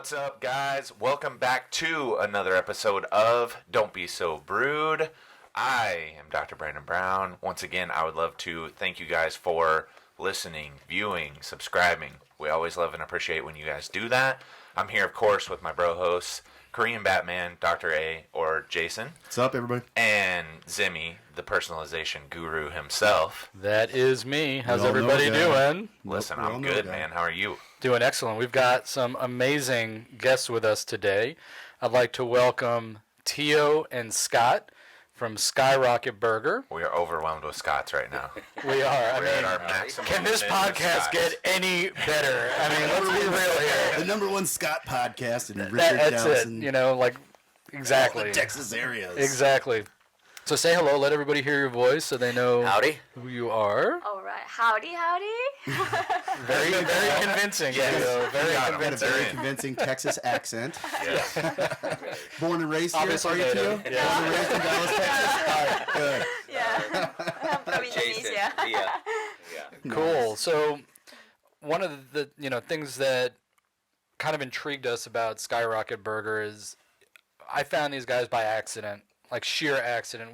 What's up, guys? Welcome back to another episode of Don't Be So Brewed. I am Dr. Brandon Brown. Once again, I would love to thank you guys for listening, viewing, subscribing. We always love and appreciate when you guys do that. I'm here, of course, with my bro hosts, Korean Batman, Dr. A, or Jason. What's up, everybody? And Zimmy, the personalization guru himself. That is me. How's everybody doing? Listen, I'm good, man. How are you? Doing excellent. We've got some amazing guests with us today. I'd like to welcome Tio and Scott from Skyrocket Burger. We are overwhelmed with Scots right now. We are. We're at our maximum. Can this podcast get any better? I mean, let's be real here. The number one Scott podcast in Richard That's Dawson. it. You know, like, exactly. All the Texas areas. Exactly. So say hello. Let everybody hear your voice so they know Howdy. who you are. All right. Howdy. Very, very convincing. Yes. Tio. Very You got 'em. Got a convincing. very convincing Texas accent. Yes. Born and raised Obviously here, are you, Tio? native. Yeah. Born and raised in Dallas, Texas? All right, good. Yeah. From Indonesia. Yeah. Cool. So one of the things that kind of intrigued us about Skyrocket Burger is I found these guys by accident, like sheer accident.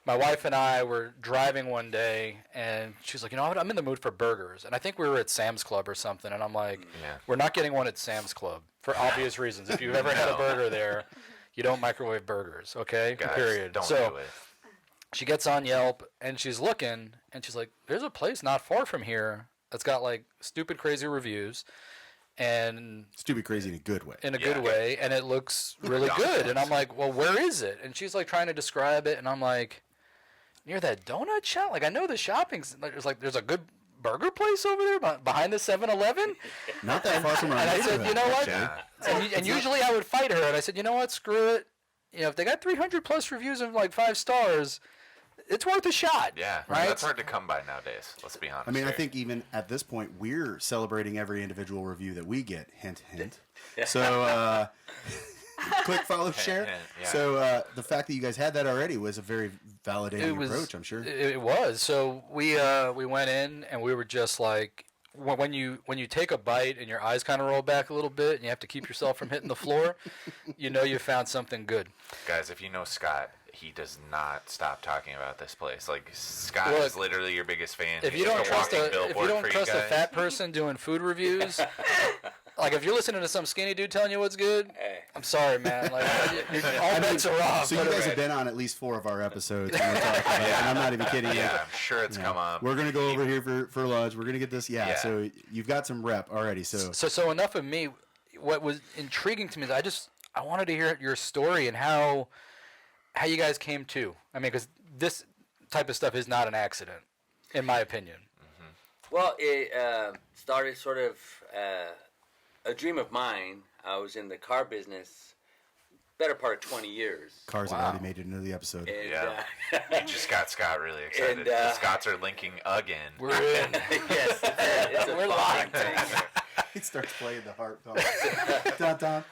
My wife and I were driving one day, and she's like, you know what, I'm in the mood for burgers. And I think we were at Sam's Club or something, and I'm like, we're not getting one at Sam's Club for obvious reasons. If you've ever had a burger there, you don't microwave burgers, okay? Guys, Period. don't So do it. she gets on Yelp, and she's looking, and she's like, there's a place not far from here that's got, like, stupid, crazy reviews, and Stupid crazy in a good way. in a good way, and it looks really good. And I'm like, well, where is it? And she's, like, trying to describe it, and I'm like, near that donut shop? Like, I know the shopping's, there's a good burger place over there behind the 7-Eleven. Not that far from our And I said, neighborhood. you know what? Yeah. And usually I would fight her, and I said, you know what? Screw it. You know, if they got 300 plus reviews of like 5 stars, it's worth a shot. Yeah, right. that's hard to come by nowadays. Let's be honest. I mean, I here. think even at this point, we're celebrating every individual review that we get. Hint, hint. So, click, follow, share. hint, yeah. So, the fact that you guys had that already was a very validating approach, I'm sure. It was. So we went in, and we were just like, when you take a bite and your eyes kind of roll back a little bit, and you have to keep yourself from hitting the floor, you know you found something good. Guys, if you know Scott, he does not stop talking about this place. Like, Scott Look, is literally your biggest fan. If you He's don't like trust walking a billboard for you a guys. fat person doing food reviews, like if you're listening to some skinny dude telling you what's good, I'm sorry, man. Like all bets are off. So you guys have been on at least 4 of our episodes, and, we're talking about it, and I'm not even kidding you. Yeah, I'm sure it's come up. We're going to go over here for lunch. We're going to get this. Yeah, Yeah. so you've got some rep already. So enough of me. What was intriguing to me is I wanted to hear your story and how you guys came to. I mean, because this type of stuff is not an accident, in my opinion. Well, it started sort of a dream of mine. I was in the car business better part of 20 years. Cars have already made it into the episode. And, Yeah. You just got Scott really excited. And, The Scots are linking again. We're in. yes, it's a We're fine locked. thing. He starts playing the harp. Dun, dun.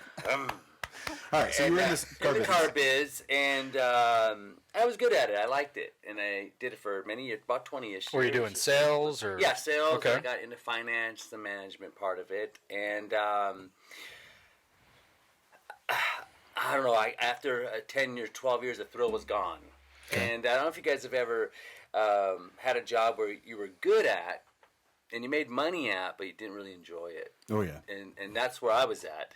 All right, so you were in this car in the business. car biz, and I was good at it. I liked it, and I did it for many years, about 20-ish years. Were you doing sales or? Yeah, sales. Okay. I got into finance, the management part of it, and I don't know. After 10 years, 12 years, the thrill was gone. And I don't know if you guys have ever had a job where you were good at, and you made money at, but you didn't really enjoy it. Oh, yeah. And that's where I was at,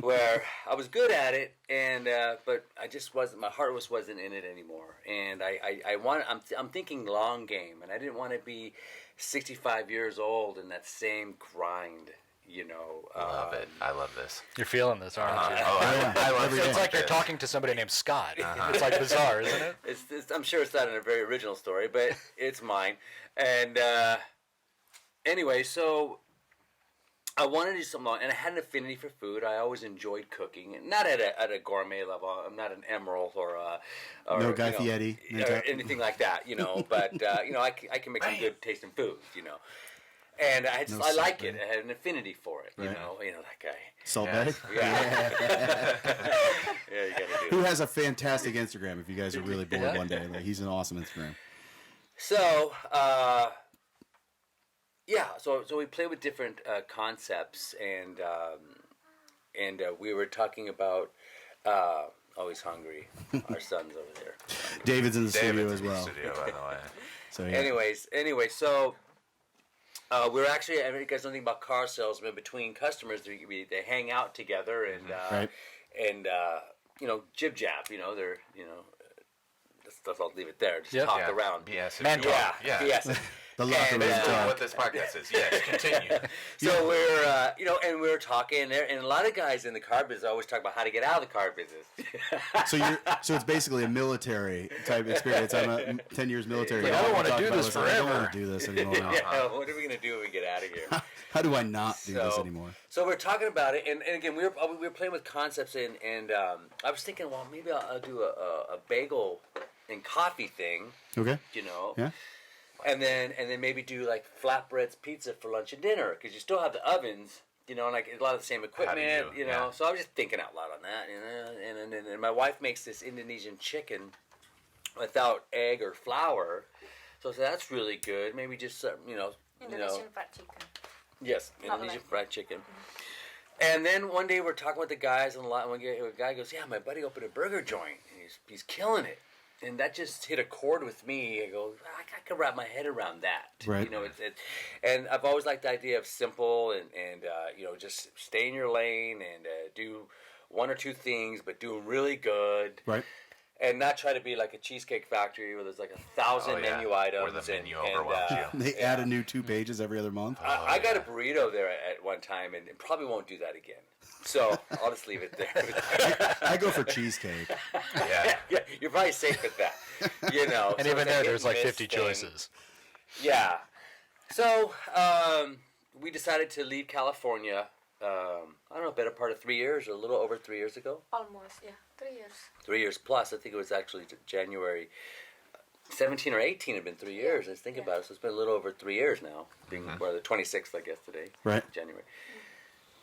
where I was good at it, and but I just wasn't. My heart wasn't in it anymore, and I'm thinking long game, and I didn't want to be 65 years old in that same grind. You know, Love it. I love this. You're feeling this, aren't you? I love Every it. day. It's like you're talking to somebody named Scott. It's like bizarre, isn't it? It's I'm sure it's not a very original story, but it's mine. And anyway, so I wanted to do something, and I had an affinity for food. I always enjoyed cooking, and not at a gourmet level. I'm not an emerald or No Guy Fieri. or anything like that, you know. But you know, I can make some good tasting food, you know. And I like it. I had an affinity for it, you know that guy. Salt Yeah. Bay? Yeah, yeah, you gotta do Who it. has a fantastic Instagram if you guys are really bored one day. Like, he's an awesome Instagram. So, so we play with different concepts, and we were talking about always hungry. Our son's over there. David's in the studio David's as in the well. studio, by the way. So yeah. Anyway, so we're actually. I mean, you guys don't think about car salesmen between customers. They hang out together and Right. and jib jab. They're I'll leave it there. Just Yeah. talk around. BS. Man talk. Yeah. BS. The locker room Basically talk. what this podcast is. Yes, continue. So we're, and we were talking there, and a lot of guys in the car business always talk about how to get out of the car business. So it's basically a military type experience. I'm a 10 years military. Like, I don't wanna do this I don't forever. want to do this anymore. Yeah, what are we gonna do when we get out of here? How do I not do this anymore? So we're talking about it, and again, we were playing with concepts, and I was thinking, well, maybe I'll do a bagel and coffee thing, Okay. Yeah. Yeah. And then maybe do like flatbreads pizza for lunch and dinner, because you still have the ovens, and like a lot of the same equipment, yeah. So I was just thinking out loud on that, and my wife makes this Indonesian chicken without egg or flour, so I said that's really good. Maybe just Indonesian fried chicken. Yes, Not Indonesian like- fried chicken. And then one day we're talking with the guys, and one guy goes, "Yeah, my buddy opened a burger joint, and he's killing it." And that just hit a chord with me. I go, I can wrap my head around that. Right. And I've always liked the idea of simple and just stay in your lane and do one or two things, but do them really good. Right. And not try to be like a Cheesecake Factory where there's like 1,000 menu items. Where the menu overwhelms you. They add a new 2 pages every other month. I got a burrito there at one time and probably won't do that again. So I'll just leave it there. I go for cheesecake. Yeah. Yeah, you're probably safe with that. And So even it's there, a there's like hit-and-miss 50 thing. choices. Yeah. So we decided to leave California. I don't know, better part of 3 years or a little over 3 years ago. Almost, yeah. 3 years. 3 years plus. I think it was actually January 17 or 18 had been 3 years. Let's think about it. So it's been a little over 3 years now. Being the 26th, I guess, today. Right. January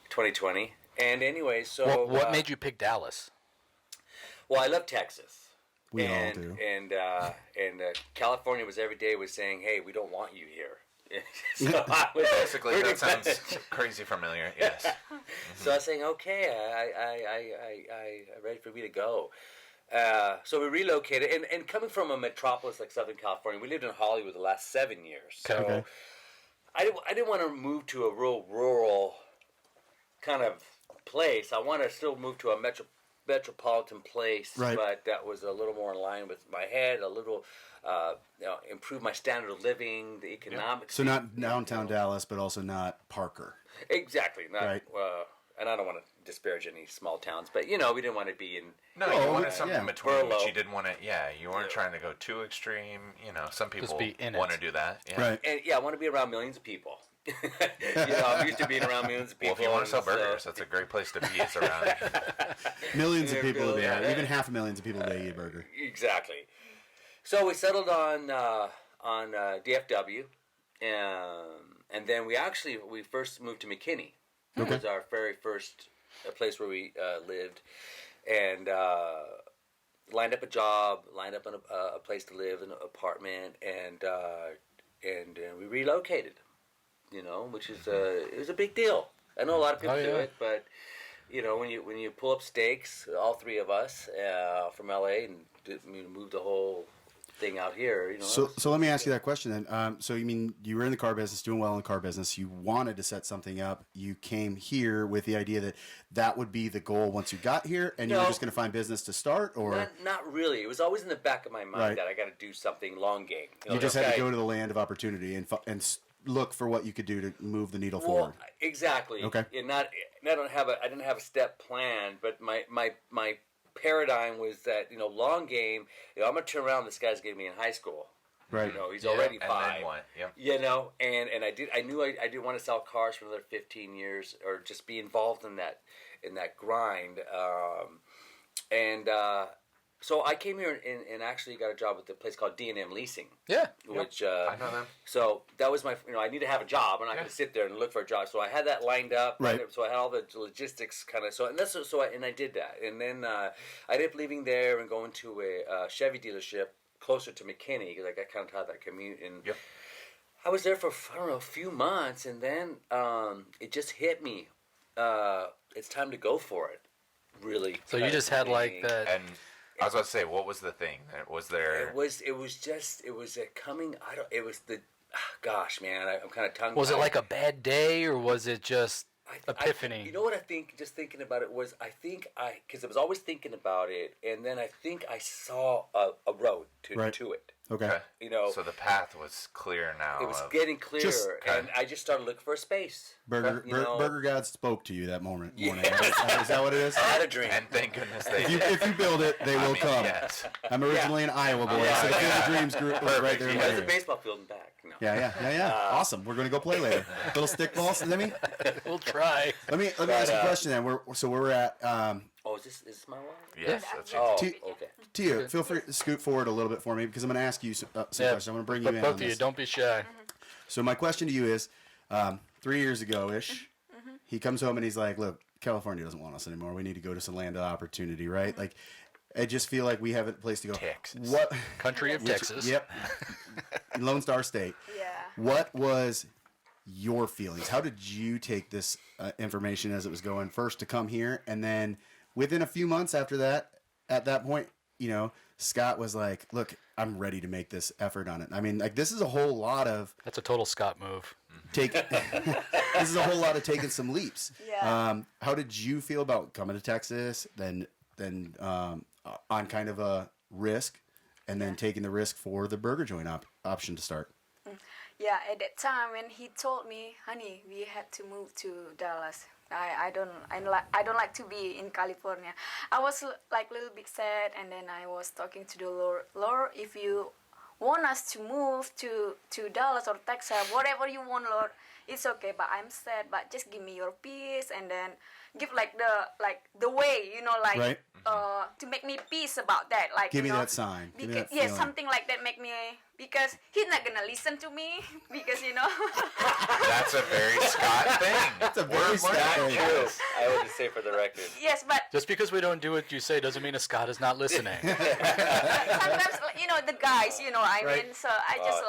2020. And anyway, so What made you pick Dallas? well, I love Texas. We all do. And California was every day was saying, "Hey, we don't want you here." So I was Basically, that sounds crazy familiar. Yes. So I was saying, "Okay, I ready for me to go." So we relocated, and coming from a metropolis like Southern California, we lived in Hollywood the last 7 years. So Okay. I didn't want to move to a real rural kind of place. I want to still move to a metropolitan place, Right. but that was a little more in line with my head, a little improve my standard of living, the economics. So not downtown Dallas, but also not Parker. Exactly. Not, Right. and I don't want to disparage any small towns, but we didn't want to be in. No, Oh, you wanted something yeah. in between, which Furlough. you didn't want to. Yeah, you weren't trying to go too extreme. Some people be in want it. to do that. Yeah. Right. And I want to be around millions of people. I'm used to being around millions of Well, people. if you want to sell and so- burgers, that's a great place to be. It's around. Millions of Yeah, people a day, yeah. even half a millions of people a day eat a burger. Exactly. So we settled on DFW, and then we first moved to McKinney. That was our very first place where we lived, and lined up a job, lined up a place to live, an apartment, and we relocated. Which is it was a big deal. I know a lot of people Oh, do yeah. it, but when you pull up stakes, all three of us from LA and move the whole thing out here. So let me ask you that question then. So you mean you were in the car business, doing well in the car business. You wanted to set something up. You came here with the idea that would be the goal once you got here, and you were No. just going to find business to start, or Not really. It was always in the back of my mind Right. that I got to do something long game. you just had to go to the land of opportunity and look for what you could do to move the needle forward. Exactly. Okay. And I didn't have a step plan, but my paradigm was that long game. I'm gonna turn around. This guy's gonna be in high school. Right. He's already And 5. then what? Yep. And I knew I didn't want to sell cars for another 15 years or just be involved in that grind. So I came here and actually got a job with a place called D&M Leasing. Yeah. Which I know them. So that was my, I need to have a job. I'm not going to sit there and look for a job. So I had that lined up. Right. So I had all the logistics kind of. And I did that. And then I ended up leaving there and going to a Chevy dealership closer to McKinney because I got kind of tired of that commute. And Yep. I was there for a few months, and then it just hit me. it's time to go for it. Really. So you just had like that. And I was about to say, what was the thing? Was there? It was a coming. It was the. Gosh, man, I'm kind of tongue-tied. Was it like a bad day, or was it just epiphany? You know what I think? Just thinking about it was, because I was always thinking about it, and then I think I saw a road to it. Okay. You know, So the path was clear now. it was getting clearer, Okay. and I just started looking for a space. Burger God spoke to you that morning. Right? Is that what it is? I had a dream. And thank goodness they If you, did. if you build it, they will come. Yes. I'm originally an Iowa boy, so the Field of Dreams group was right there in my There's a area. baseball field in back. No. Yeah. Awesome. We're going to go play later. Little stickball, Lemmy. We'll try. Let me ask you a question then. We're at Oh, is this my one? Yes, that's it. Oh, T- okay. Tio. Feel free to scoot forward a little bit for me because I'm going to ask you some questions. I'm going to bring you But in both on of you, this. don't be shy. So my question to you is, 3 years ago-ish, he comes home and he's like, look, California doesn't want us anymore. We need to go to some land of opportunity, right? Like, I just feel like we have a place to go. Texas. What? Country of Texas. Yep. Lone Star State. Yeah. What was your feelings? How did you take this information as it was going first to come here? And then within a few months after that, at that point, you know, Scott was like, look, I'm ready to make this effort on it. I mean, like, this is a whole lot of That's a total Scott move. this is a whole lot of taking some leaps. Yeah. How did you feel about coming to Texas, then on kind of a risk, and then taking the risk for the burger joint option to start? Yeah, at that time when he told me, honey, we had to move to Dallas. I don't like to be in California. I was like a little bit sad, and then I was talking to the Lord, if you want us to move to Dallas or Texas, whatever you want, Lord, it's okay. But I'm sad. But just give me your peace, and then give like the way, you know, like Right. To make me peace about that. Like Give you me know, that sign. Give me Because, that yeah, feeling. something like that make me, because he's not gonna listen to me because you know. That's a very Scott thing. That's a very Scott thing. True. I would just say for the record. Yes, but Just because we don't do what you say doesn't mean a Scott is not listening. sometimes you know the guys, you know, I Right. mean, so I just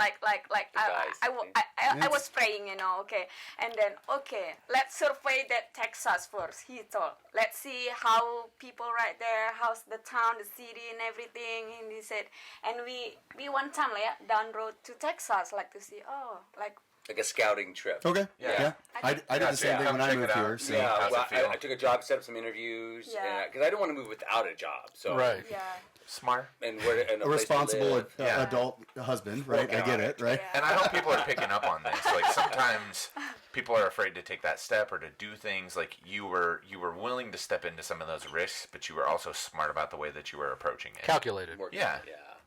I was praying, you know, okay, and then okay, let's survey that Texas first. He thought, let's see how people right there, how's the town, the city, and everything. And he said, and we one time like down road to Texas, like to see, Like a scouting trip. Okay. Yeah. Yeah. I did the same thing when I Check moved it out. here. So. Yeah, How's well, it feel? I took a job, set up some interviews, Yeah. because I didn't want to move without a job. So Right. yeah. Smart. and a A place to responsible live. Yeah. adult husband, right? Working I get on it, right? Yeah. And I hope people are picking up on this. Like sometimes people are afraid to take that step or to do things. Like you were willing to step into some of those risks, but you were also smart about the way that you were approaching it. Calculated. Working, Yeah.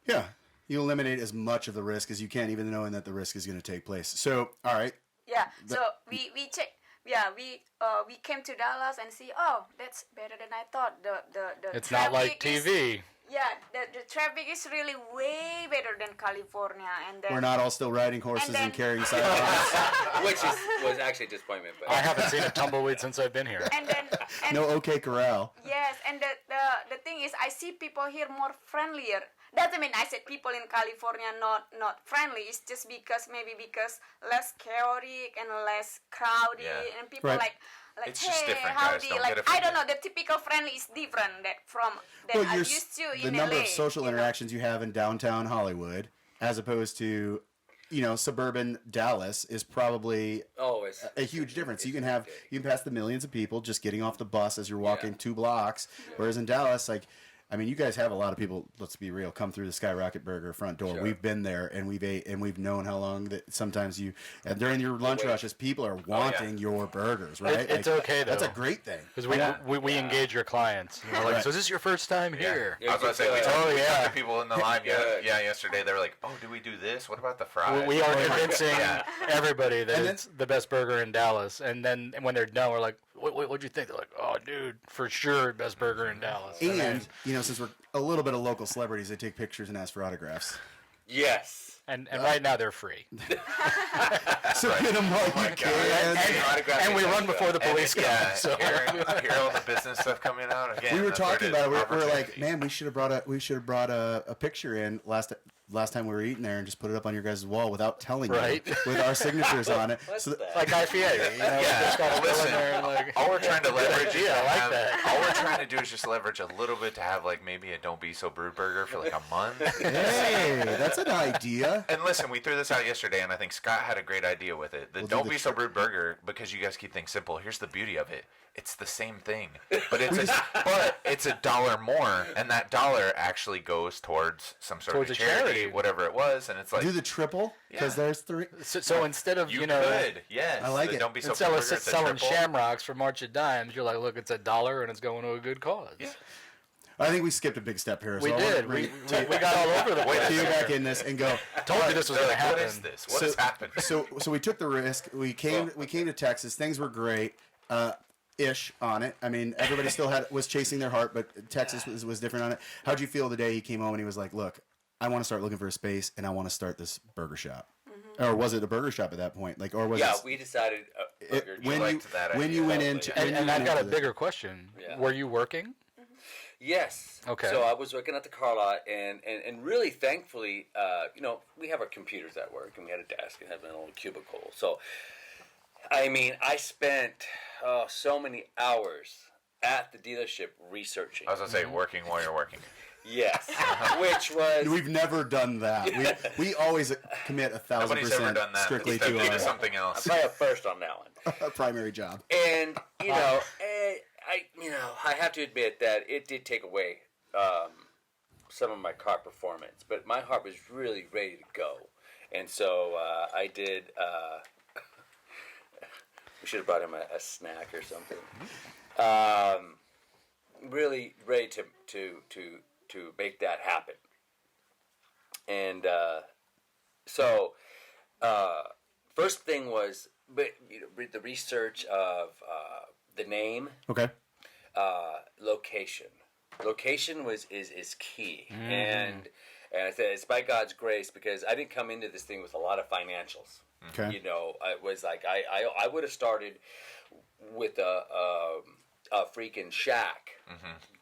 Yeah. You eliminate as much of the risk as you can, even knowing that the risk is going to take place. So, all right. Yeah. So we check. Yeah, we came to Dallas and see. Oh, that's better than I thought. The It's not like traffic is- TV. Yeah, the traffic is really way better than California, and then We're not all still riding horses And and then- carrying sidearms. Which was actually a disappointment. But I haven't seen a tumbleweed since I've been here. and then and No OK Corral. yes, and the thing is, I see people here more friendlier. Doesn't mean I said people in California not friendly. It's just because less chaotic and less crowded, Right. and people Right. like It's hey, just different, guys. howdy, Don't like get I don't offended. know. The typical friendly is different that Well, I'm you're used to the in number LA, of social you know? interactions you have in downtown Hollywood, as opposed to, suburban Dallas, is probably it's a huge difference. You can it's have big. you can pass the millions of people just getting off the bus as you're walking 2 blocks, whereas in Dallas, like, I mean, you guys have a lot of people. Let's be real. Come through the Skyrocket Burger front door. Sure. We've been there and we've ate and we've known how long that sometimes you and during your lunch wait. rushes, people are wanting your burgers. Right? It's okay, That's a though. great thing. Because Yeah. we engage your clients. And we're like, Right. so is this your first time here? I was about to say, we Oh, talked yeah. to people in the live Good. yesterday. They were like, oh, do we do this? What about the fries? We are convincing Yeah. everybody that And then- it's the best burger in Dallas. And then when they're done, we're like, what'd you think? They're like, oh, dude, for sure, best burger in Dallas. And since we're a little bit of local celebrities, they take pictures and ask for autographs. Yes. And right now they're free. So get them while you can. And we run before the police come. Yeah, So. hear all the business stuff coming out again. We were that's what talking it about it. is, We were like, opportunity. man, we should have brought a picture in last time we were eating there and just put it up on your guys' wall without telling Right. you with our signatures on it. What's So that? Like IPA, you know, Yeah, just gotta go in listen, there and like. all we're trying to leverage is Yeah, I to like have, that. all we're trying to do is just leverage a little bit to have like maybe a Don't Be So Brewed burger for like a month. hey, that's an idea. And listen, we threw this out yesterday, and I think Scott had a great idea with it. The We'll do Don't the Be So Brewed burger, because you guys keep things simple. Here's the beauty of it: it's the same thing, but it's a dollar more, and that dollar actually goes towards some sort Towards of a charity, charity. whatever it was, and it's like Do the triple because Yeah. there's 3. So instead of you you know. could, yes. I like the it. Don't Be So Instead Brewed of burger, it's a selling triple. shamrocks for March of Dimes, you're like, look, it's $1 and it's going to a good cause. Yeah. I think we skipped a big step here. We so I wanna did. bring We got all over the Wait a place. Tio second. back in this and go. Told you this was They're going to like, happen. what is this? What has happened? So we took the risk. We came to Texas. Things were great. Ish on it. I mean, everybody still was chasing their heart, but Texas was different on it. How'd you feel the day he came home and he was like, "Look, I want to start looking for a space and I want to start this burger shop." Or was it a burger shop at that point? Like, or was Yeah, it? we decided. When you liked that when idea. you went into And- when you And went I've got a into the- bigger question. Yeah. Were you working? Yes. Okay. So I was working at the car lot, and really thankfully, we have our computers at work, and we had a desk and had an old cubicle. So, I mean, I spent so many hours at the dealership researching. I was gonna say working while you're working. Yes, which was We've never done that. We always commit Nobody's ever 1,000% done that. strictly Instead, to do our something else. probably a first on that one. primary job. And I have to admit that it did take away some of my car performance, but my heart was really ready to go, and so I did. We should have brought him a snack or something. Really ready to make that happen, and so first thing was the research of the name, Okay. location. Location is key, and I said it's by God's grace because I didn't come into this thing with a lot of financials. Okay. You know, it was like I would have started with a freaking shack.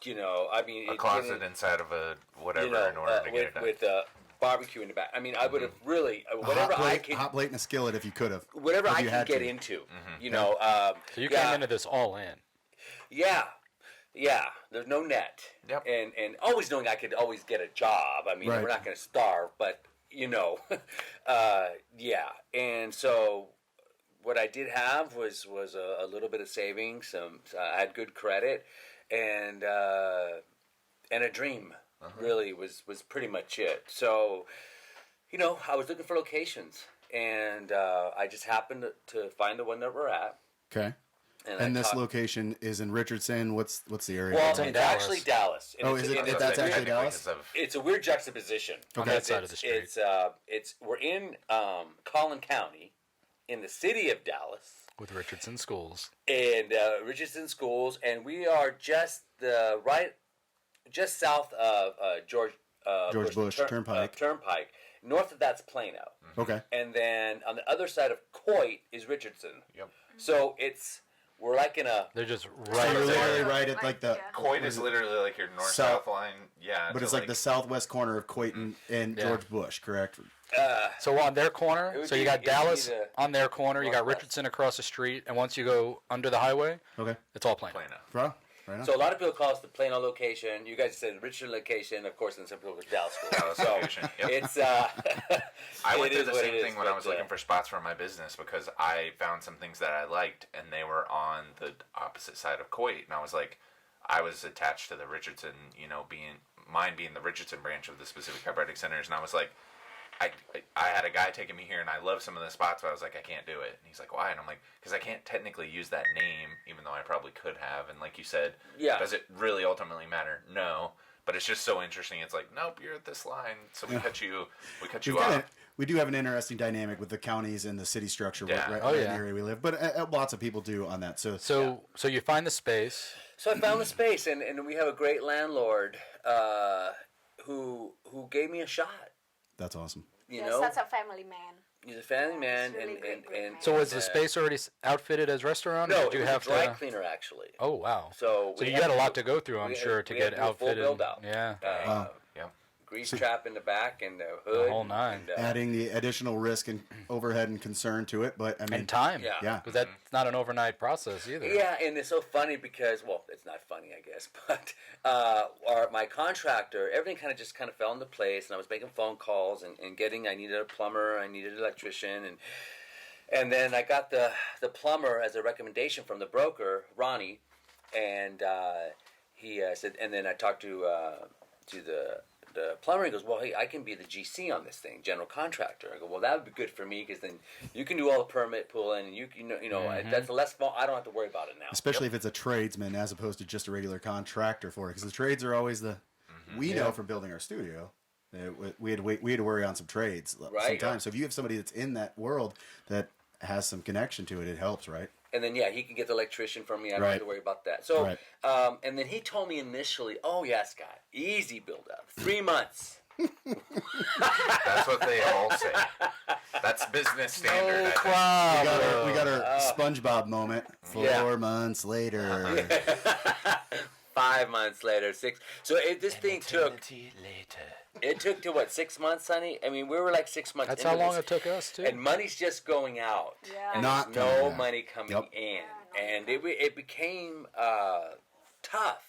You know, I mean, A closet inside of a whatever in order to get it done. with a barbecue in the back. I mean, I would have really whatever I could, hot plate and a skillet if you could have. whatever if I you could had get to. into. You know, So you yeah. came into this all in. Yeah, there's no net. Yep. And always knowing I could always get a job. I mean, Right. we're not going to starve, but, yeah. And so what I did have was a little bit of savings. I had good credit and a dream really was pretty much it. So, I was looking for locations and I just happened to find the one that we're at. Okay. And And I this talked- location is in Richardson. What's the area? Well, It's in it's Dallas. actually Dallas. And Oh, it's- is it- it's- that's it's- actually Dallas? It's a weird juxtaposition. On Okay. that side of the street. It's we're in Collin County, in the city of Dallas, With Richardson Schools. and Richardson Schools, and we are just south of George Bush Turnpike. Turnpike. North of that's Plano, Okay. and then on the other side of Coit is Richardson. Yep. So we're like in a They're just So right you're there. literally right at like the. Yeah. Coit is literally like your north-south line. Yeah. But to it's like the southwest corner of Coit and Yeah. George Bush, correct? So on their It corner, would so you be- got it would be Dallas the on their corner, you got northwest. Richardson across the street, and once you go under the highway, Okay. it's all Plano. Plano. Bro, right on. So a lot of people call us the Plano location. You guys said Richardson location, of course, and some people with Dallas school. Dallas So location, yep. it's I it went through is the what same it thing is, when I but, was looking for spots for my business because I found some things that I liked and they were on the opposite side of Coit, and I was like, I was attached to the Richardson, being the Richardson branch of the specific chiropractic centers, and I was like, I had a guy taking me here, and I love some of the spots, but I was like, I can't do it. And he's like, why? And I'm like, because I can't technically use that name, even though I probably could have. And like you said, Yeah. does it really ultimately matter? No. But it's just so interesting. It's like, nope, you're at this line, so we cut you off. We do have an interesting dynamic with the counties and the city structure Yeah. right Oh, in yeah. the area we live. But lots of people do on that. So you find the space. So I found the space, and we have a great landlord who gave me a shot. That's awesome. You Yes, know, that's a family man. he's a family man, He's really and great and man. So was the space already outfitted as restaurant? or no, did you it was have a dry to? cleaner actually. Oh wow. So So we you had had a to lot do- to go through, I'm we sure, had- to we get had to do a full outfitted. build-out. Yeah. Wow. Yeah. grease trap in the back and the hood. The whole nine. And, Adding the additional risk and overhead and concern to it, but I mean, And time. Yeah. Because that's not an overnight process either. Yeah, and it's so funny because, well, it's not funny, I guess, but my contractor, everything kind of fell into place, and I was making phone calls and I needed a plumber, I needed an electrician, and then I got the plumber as a recommendation from the broker, Ronnie, and he said, and then I talked to the plumber. He goes, well, hey, I can be the GC on this thing, general contractor. I go, well, that would be good for me because then you can do all the permit pulling, and you know that's less. I don't have to worry about it now. especially if it's a tradesman as opposed to just a regular contractor for it, because the trades are always we know from building our studio. We had to worry on some trades sometimes. So if you have somebody that's in that world that has some connection to it, it helps, right? And then, he can get the electrician from me. I don't have to worry about that. So, and then he told me initially, oh, yeah, Scott, easy build-up. 3 months. That's what they all say. That's business standard. No I think. problem. We got our SpongeBob moment. 4 months later. 5 months later, 6. So this thing took. Later. It took to what, 6 months, honey? I mean, we were like 6 months. That's into how long this, it took us, too. And money's just going out. Yeah. And Not there's coming no back. money coming in, and it became tough.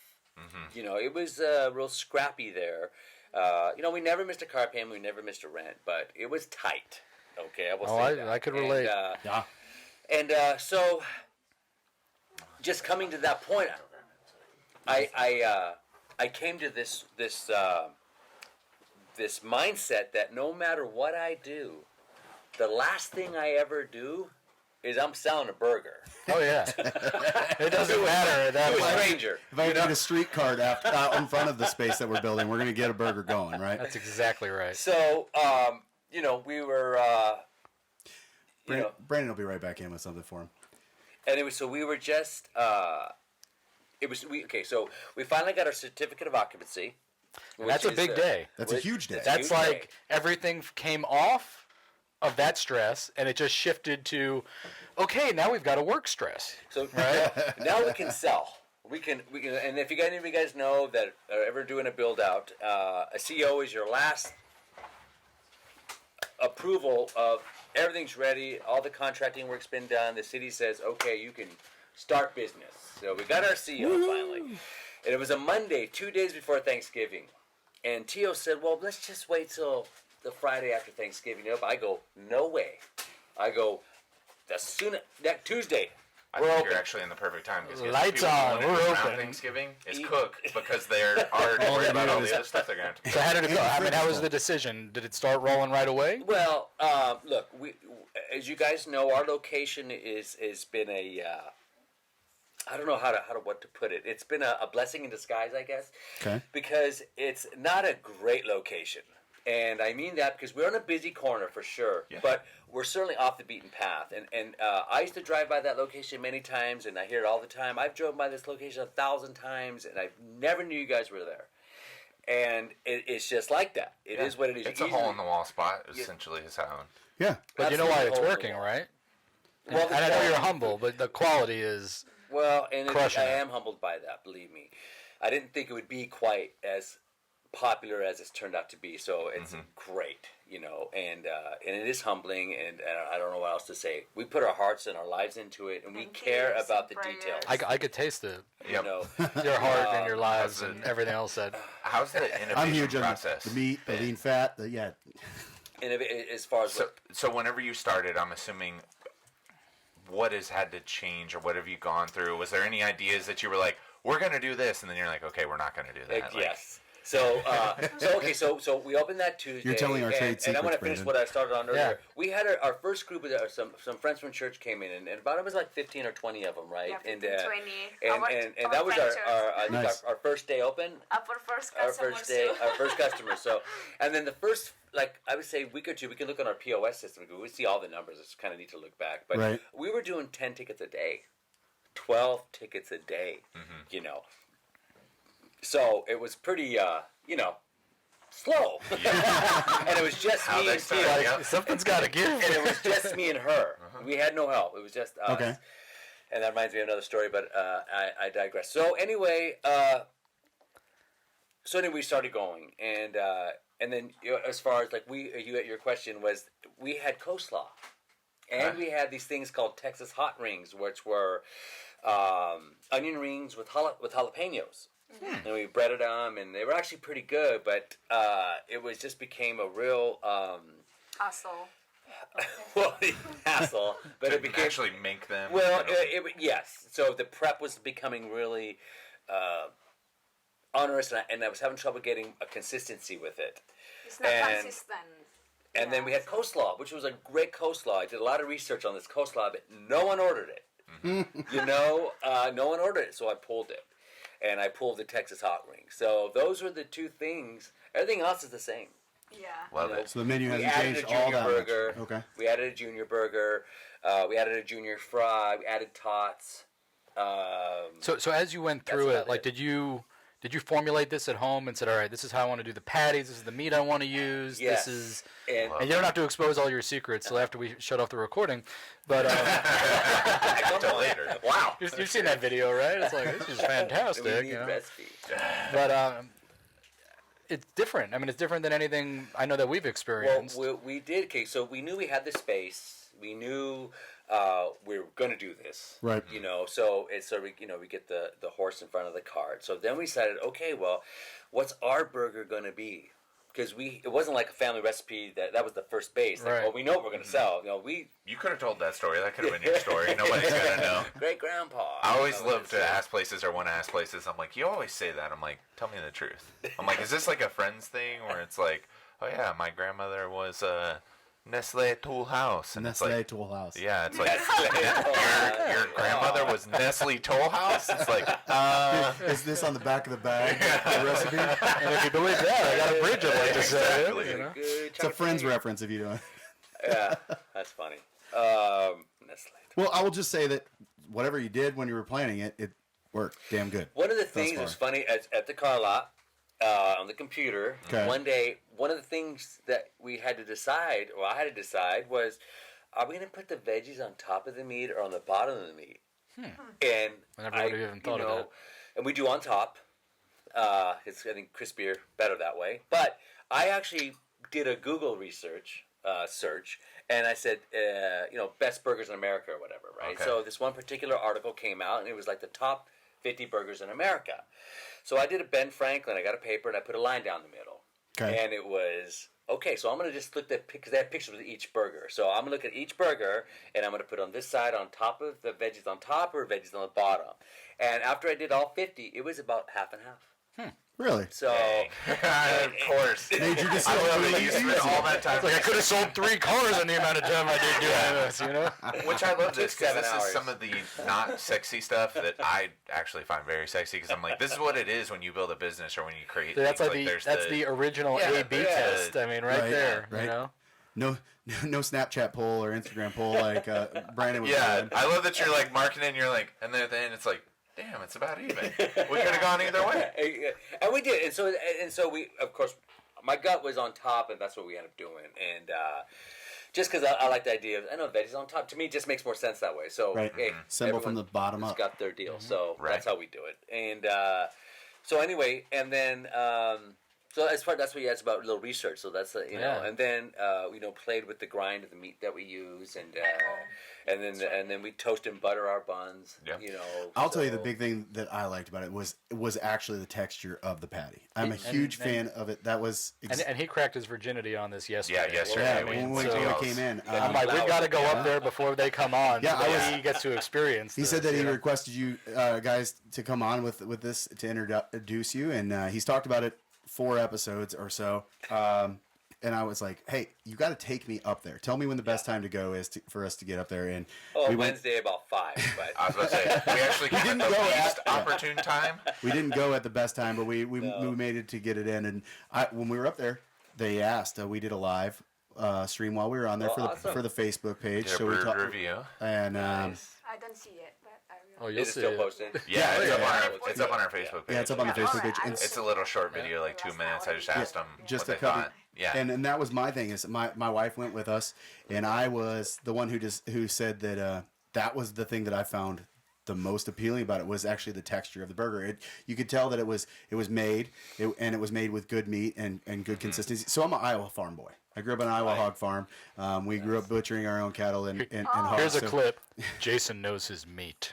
You know, it was real scrappy there. You know, we never missed a car payment, we never missed a rent, but it was tight. Okay, I will say that. I could relate. And so, just coming to that point, I came to this mindset that no matter what I do, the last thing I ever do is I'm selling a burger Oh, yeah. It doesn't matter at that to a point. stranger. If I get a street card out in front of the space that we're building, we're going to get a burger going, right? That's exactly right. So, you know, we were, Brandon will be right back in with something for him. and it was, so we were just, so we finally got our certificate of occupancy. That's a which big is, day. That's a huge day. That's huge like day. everything came off of that stress, and it just shifted to, okay, now we've got a work stress. So now we can sell. We can, and if any of you guys know that are ever doing a build out, a CO is your last approval of everything's ready, all the contracting work's been done. The city says, okay, you can start business. So we got our CO finally, and it was a Monday, 2 days before Thanksgiving, and Tio said, well, let's just wait till the Friday after Thanksgiving. I go, no way. I go, that Tuesday. I We're think open. you're actually in the perfect time because Lights on, we're around open. Thanksgiving is cook because they're already worried about all the other stuff they're going to. So how did it go? I mean, how was the decision? Did it start rolling right away? Well, look, as you guys know, our location is been a I don't know what to put it. It's been a blessing in disguise, I guess. Okay. Because it's not a great location. And I mean that because we're on a busy corner for sure, Yeah. but we're certainly off the beaten path. And I used to drive by that location many times, and I hear it all the time. I've drove by this location 1,000 times, and I never knew you guys were there. And it's just like that. It is what it is. It's a hole in the wall spot, essentially, is how. Yeah. But you know why it's Absolutely. working, right? Well, And I know you're humble, but the quality is... Well, and Crushing I it. am humbled by that, believe me. I didn't think it would be quite as popular as it's turned out to be, so it's great, you know, and it is humbling, and I don't know what else to say. We put our hearts and our lives into it, and we And care tears about the and prayers. details. I could taste it. Yep. You know, Your heart and your lives How's and it- everything else that... How's the I'm innovation huge on process? the meat, the lean fat. and as far as So whenever you started, I'm assuming what has had to change or what have you gone through? Was there any ideas that you were like, we're going to do this, and then you're like, okay, we're not going to do that? Like, yes. So we opened that Tuesday. You're telling our trade and I want to secrets, finish Brandon. what I started on earlier. Yeah. We had our first group of some friends from church came in, and about it was like 15 or 20 of them, right? Yeah, and 15, 20. and that was friend church. I think Nice. our first day open. Our first Our customer. first day, our first customer. So, and then the first, like I would say, week or two, we can look on our POS system. We see all the numbers. It's kind of neat to look back. But Right. we were doing 10 tickets a day, 12 tickets a day. You know, so it was pretty, you know, slow. And it was just How me they and start, Tia. yeah. Something's got to give. And it was just me and her. We had no help. It was just us. Okay. And that reminds me of another story, but I digress. So anyway, so anyway, we started going, and then as far as like your question was, we had coleslaw, and we had these things called Texas hot rings, which were onion rings with jalapenos. And we breaded them, and they were actually pretty good, but it was just became a real Hassle. hassle. But it became actually make them. well. Yes, so the prep was becoming really onerous, and I was having trouble getting a consistency with it. It's not consistent. And then we had coleslaw, which was a great coleslaw. I did a lot of research on this coleslaw, but no one ordered it. No one ordered it, so I pulled it. And I pulled the Texas hot ring. So those were the two things. Everything else is the same. Yeah. Love it. So the menu hasn't added changed a all junior that burger. much. Okay. We added a junior burger. We added a junior fry. We added tots. So as you went through That's it, like, did you formulate this at home and said, all right, this is how I want to do the patties. This is the meat I want to use. Yes. This is, And and you don't have to expose all your secrets till after we shut off the recording. But Until later. wow. you've seen that video, right? It's like, this is fantastic. We need you know? recipe. But it's different. I mean, it's different than anything I know that we've experienced. Well, we did. Okay, so we knew we had the space. We knew we were going to do this. Right. You know, so we get the horse in front of the cart. So then we decided, okay, well, what's our burger going to be? Because it wasn't like a family recipe that was the first base. Like, Right. well, we know what we're going to sell. You know, You could have told that story. That could have been your story. Nobody's going to know. great grandpa. I always love to ask places or want to ask places. I'm like, you always say that. I'm like, tell me the truth. I'm like, is this like a Friends thing where it's like, oh yeah, my grandmother was Nestle Tool House, and Nestle it's like, Tool House. yeah, it's like your grandmother was Nestle Toll House. It's like, Is this on the back of the bag? The recipe? And if you believe that, I got a bridge I'd like to say. Exactly. You know? It's a Friends reference if you don't. Yeah, that's funny. Nestle. Well, I will just say that whatever you did when you were planning it, it worked damn good. One of the Thus things far. was funny at the car lot on the computer. Okay. One day, one of the things that we had to decide, or I had to decide, was are we going to put the veggies on top of the meat or on the bottom of the meat? And I never would have even thought of that. And we do on top. It's I think crispier, better that way. But I actually did a Google research search, and I said, best burgers in America or whatever, right? Okay. So this one particular article came out, and it was like the top 50 burgers in America. So I did a Ben Franklin. I got a paper, and I put a line down the middle. Okay. And it was, okay, so I'm going to just look at, because they have pictures of each burger. So I'm going to look at each burger, and I'm going to put on this side on top of the veggies on top or veggies on the bottom. And after I did all 50, it was about half and half. Really? So, of course. Made you I decide love really that you spent easy. all that time. It's like I could have sold 3 cars in the amount of time I did doing this, you know? Which I love this because 7 this hours. is some of the not sexy stuff that I actually find very sexy because I'm like, this is what it is when you build a business or when you create. So that's things. like there's that's the original Yeah, A/B yeah. test. I mean, right, Right, there, right. you know? No Snapchat poll or Instagram poll like Brandon was Yeah, doing. I love that you're like marketing. You're like, and then at the end it's like, damn, it's about even. We could have gone either way. and we did. And so we, of course, my gut was on top, and that's what we ended up doing. And just because I like the idea of, I know veggies on top, to me, it just makes more sense that way. So, Right. hey, Assemble from everyone the bottom who's up. got their deal. So Right. that's how we do it. And so anyway, and then so as far that's what you asked about, a little research. So that's you know, Yeah. and then played with the grind of the meat that we use, and then we toast and butter our buns. Yeah. You know, I'll tell you the so- big thing that I liked about it was actually the texture of the patty. I'm a And- huge and- fan of it. That was And he cracked his virginity on this yesterday. Yeah, yesterday. yeah, I mean, when so- we came in. I'm like, we got to go up there before they come on. Yeah, so I that was- he gets to experience. He this, said that he you know? requested you guys to come on with this to introduce you, and he's talked about it 4 episodes or so. And I was like, "Hey, you got to take me up there. Tell me when the best time to go is for us to get up there." And Oh, we went. Wednesday about 5. But I was about to say we actually came didn't at the go least at- opportune time. We didn't go at the best time, but we made it to get it in. And when we were up there, they asked. We did a live stream while we were on there Oh, awesome. for the Facebook page. Did a So we Brewed talked review. and nice. I don't see it, but I will. Oh, you'll Is it see still it. posted? Yeah, it's, yeah, up yeah. on our, it's up on our Facebook page. yeah, it's up on the Yeah, Facebook alright, page. I And will It's a little short video, like 2 minutes. I just asked them just what a they couple. thought. Yeah. And that was my thing is my wife went with us, and I was the one who said that that was the thing that I found the most appealing about it was actually the texture of the burger. You could tell that it was made with good meat and good consistency. So I'm an Iowa farm boy. I grew up on an Iowa hog farm. We grew up butchering our own cattle and hogs. Here's a clip. Jason knows his meat.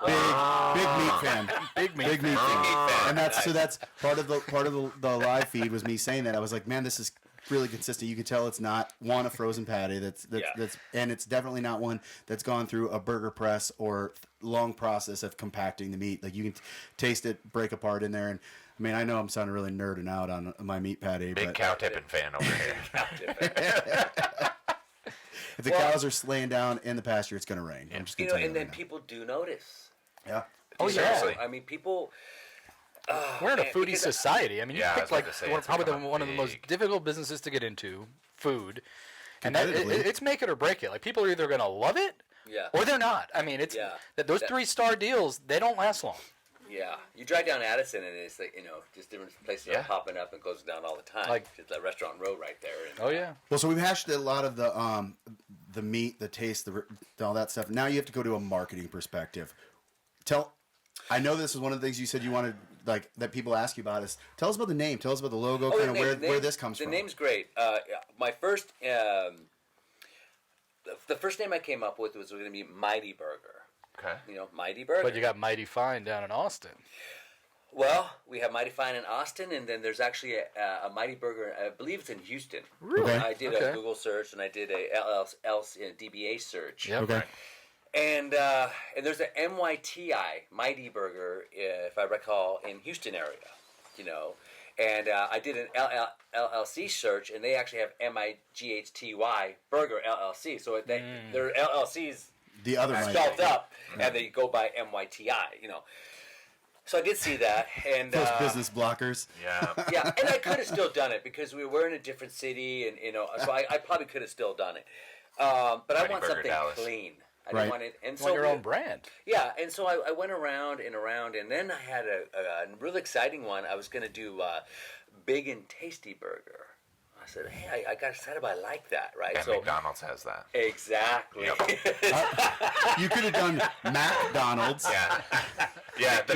Big meat fan. Big meat fan. And that's part of the live feed was me saying that. I was like, man, this is really consistent. You can tell it's not a frozen patty that's and it's definitely not one that's gone through a burger press or long process of compacting the meat. Like you can taste it break apart in there. And I mean, I know I'm sounding really nerding out on my meat patty. Big cow tipping fan over here. If the cows are laying down in the pasture, it's going to rain. I'm just going to tell you. And then people do notice. Yeah. Oh, Seriously. I mean, people. We're in a foodie society. I mean, you pick like one of the most big. difficult businesses to get into, food, and it's make it or break it. Like people are either going to love it, or they're not. I mean, it's those 3-star deals. They don't last long. Yeah, you drive down Addison and it's like just different places are popping up and closing down all the time. Like just that Restaurant Row right there. And, Well, so we've hashed a lot of the meat, the taste, all that stuff. Now you have to go to a marketing perspective. I know this is one of the things you said you wanted, like that people ask you about. Is tell us about the name. Tell us about the logo, kind of where this comes from. The name's great. My first, the first name I came up with was going to be Mighty Burger. Okay. Mighty Burger. But you got Mighty Fine down in Austin. Well, we have Mighty Fine in Austin, and then there's actually a Mighty Burger. I believe it's in Houston. Really? Okay. I did a Google search and I did a DBA search. Yep. Okay. And there's a MYTI Mighty Burger, if I recall, in Houston area. And I did an LLC search, and they actually have MIGHTY Burger LLC. So their LLCs The other spelled up, and they go by MYTI. So I did see that, and those business blockers. Yeah. yeah, and I could have still done it because we were in a different city, and so I probably could have still done it. But I want Burger something Dallas. clean. I Right. didn't want it, and Want your own brand. Yeah, and so I went around, and then I had a really exciting one. I was going to do Big and Tasty Burger. I said, hey, I got excited. I like that, right? And McDonald's has that. Exactly. Yep. You could have done McDonald's. Yeah. Yeah, the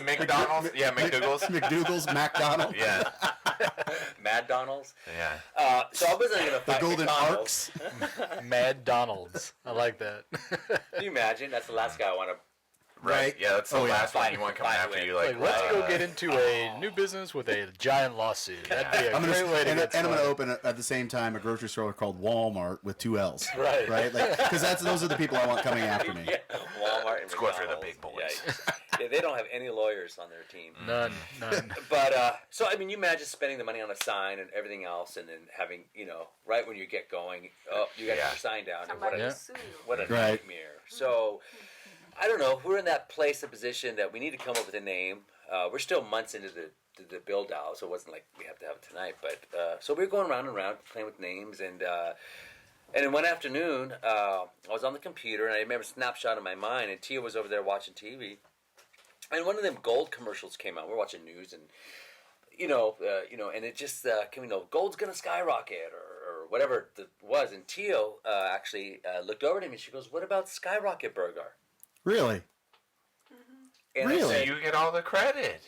McDonald's. Yeah, McDougal's. McDougal's, McDonald's. Yeah. Mad Donald's. Yeah. So I wasn't going to The fight Golden McDonald's. Arcs. Mad Donald's. I like that. Can you imagine? That's the last guy I want to. Right. Yeah, that's the last one you want coming Fine after with. you. Like, let's go get into a new business with a giant lawsuit. That'd be a I'm great way to and get I'm going to started. open at the same time a grocery store called Walmart with 2 L's. Right. Right. Because those are the people I want coming after me. Yeah, Walmart and Go after the McDonald's. big boys. Yeah, they don't have any lawyers on their team. None. But so I mean, you imagine spending the money on a sign and everything else, and then having right when you get going, you got your sign down. And Somebody Yeah. sue you. what a Right. nightmare. So I don't know. We're in that place of position that we need to come up with a name. We're still months into the build out, so it wasn't like we have to have it tonight. But so we were going round and round playing with names, and then one afternoon I was on the computer and I remember a snapshot in my mind, and Tio was over there watching TV. And one of them gold commercials came out. We're watching news, and and it just came. Gold's gonna skyrocket, or whatever it was. And Tio actually looked over at him, and she goes, "What about Skyrocket Burger?" Really? And Really? I So said, you get all the credit.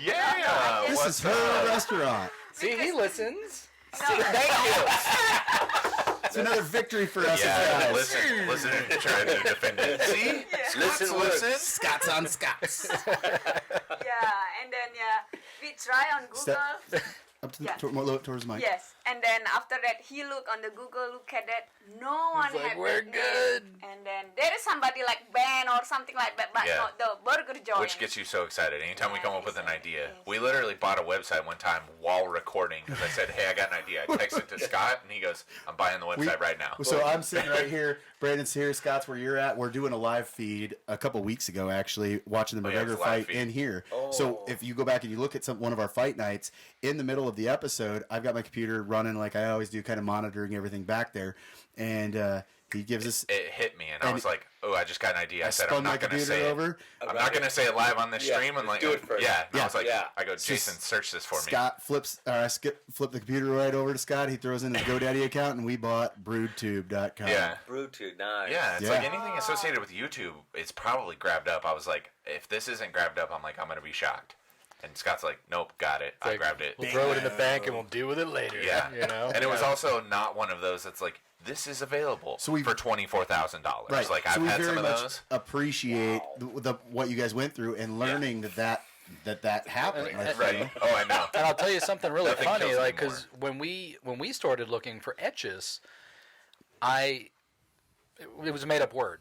Yeah. Yeah. This What's is her up? restaurant. See, he listens. "Thank you." It's another victory for us Yeah, as guys. listen to try to defend it. See? Listen, Listen. Scots on Scots. Yeah, and then we try on Google. Step- Up to Yeah. more low towards the mic. Yes, and then after that, he looked on the Google, look at that. No one like, had "We're that good." name. And then there is somebody like Ben or something like that, but Yeah. not the burger joint. Which gets you so excited. Anytime we come up with an idea. Yes. We literally bought a website one time while recording because I said, hey, I got an idea. I texted to Scott, and he goes, I'm buying the website right now. So I'm sitting right here. Brandon's here. Scott's where you're at. We're doing a live feed a couple weeks ago, actually, watching the Oh, yeah, McGregor it's a live fight feed. in here. Oh. So if you go back and you look at one of our fight nights, in the middle of the episode, I've got my computer running like I always do, kind of monitoring everything back there. And he gives us... It hit me, and I was like, oh, I just got an idea. I said, spun I'm my not going to computer say over. it. I'm not going to say it live on this stream. And let's like, do it first. yeah. And I Yeah. was like, Yeah. I go, Jason, search this for me. Scott flip the computer right over to Scott. He throws in his GoDaddy account, and we bought BrewedTube.com. Yeah. Brewed, nice. Yeah, it's Yeah. like anything associated with YouTube, it's probably grabbed up. I was like, if this isn't grabbed up, I'm going to be shocked. And Scott's like, nope, got it. I Like, grabbed it. We'll throw it in the bank and we'll deal with it later. Yeah. You know? And it was also not one of those that's like, this is available So we- for $24,000. Right. Like, so I've we had very some of much those. appreciate the what you guys went through and learning that happened. Like, Right. Oh, I know. And I'll tell you something really Nothing funny, kills me like because when we started looking for etches, it was a made up word.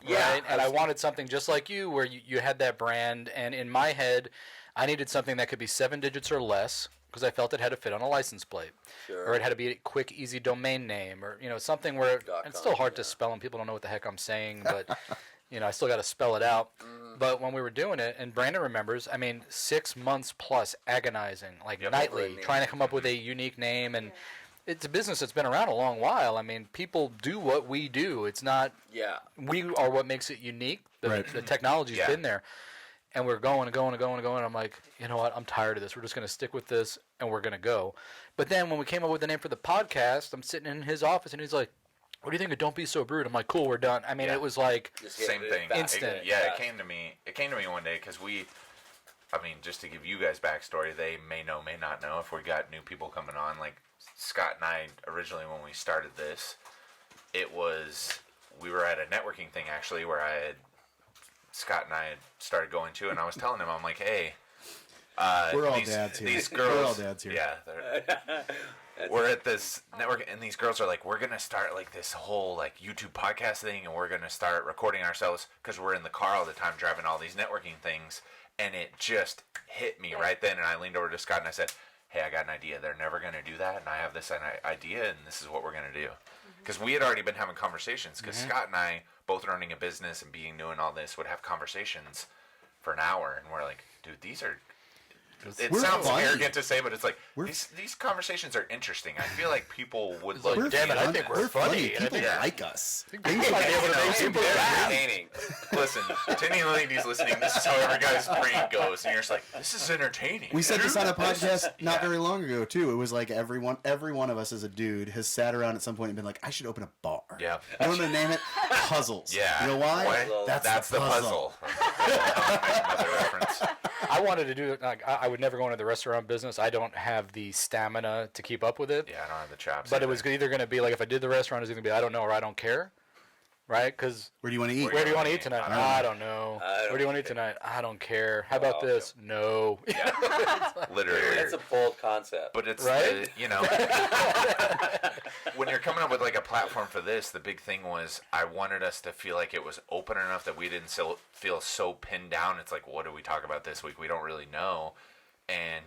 Yeah, Right? And I wanted something just like you, where you had that brand, and in my head, I needed something that could be 7 digits or less, because I felt it had to fit on a license plate, Sure. or it had to be a quick, easy domain name, or something where it's still hard to spell, and people don't know what the heck I'm saying, but I still got to spell it out. But when we were doing it, and Brandon remembers, 6 months plus agonizing, like nightly, trying to come up with a unique name, and it's a business that's been around a long while. People do what we do. It's not we are what makes it unique. The technology's been there. And we're going and going and going and going. I'm like, you know what? I'm tired of this. We're just going to stick with this, and we're going to go. But then when we came up with the name for the podcast, I'm sitting in his office, and he's like, what do you think of Don't Be So Brewed? I'm like, cool, we're done. It was like Same thing. Instant. It came to me. It came to me one day because just to give you guys backstory, they may know, may not know if we got new people coming on. Like Scott and I, originally when we started this, we were at a networking thing actually where Scott and I had started going to, and I was telling him, I'm like, hey, we're all these, dads here. These girls, we're all dads here. Yeah, we're at this network, and these girls are like, we're gonna start like this whole like YouTube podcast thing, and we're gonna start recording ourselves because we're in the car all the time driving all these networking things, and it just hit me right then, and I leaned over to Scott and I said, hey, I got an idea. They're never gonna do that, and I have this idea, and this is what we're gonna do. Because we had already been having conversations, because Scott and I, both running a business and being new and all this, would have conversations for an hour, and we're like, dude, these are... It sounds funny. arrogant to say, but it's like, these conversations are interesting. I feel like people would like... We're damn it, I fun. think we're funny. People like us. might be able to make people laugh. Entertaining. Listen, to any ladies listening, this is how every guy's brain goes, and you're just like, this is entertaining. We said this on a podcast not very long ago too. It was like every one of us as a dude has sat around at some point and been like, I should open a bar. Yeah. You know what I'm gonna name it? Puzzles. Yeah. You know why? Why? That's the puzzle. Another reference. I wanted to do it. Like, I would never go into the restaurant business. I don't have the stamina to keep up with it. Yeah, I don't have the chops. But either. it was either going to be like, if I did the restaurant, it was going to be I don't know or I don't care, right? Because Where do you want to eat? where do you want to eat tonight? I don't know. I don't Where do you want to eat tonight? I don't care. How about this? No. literally. That's a bold concept. But it's Right? when you're coming up with like a platform for this, the big thing was I wanted us to feel like it was open enough that we didn't feel so pinned down. It's like, what do we talk about this week? We don't really know. And,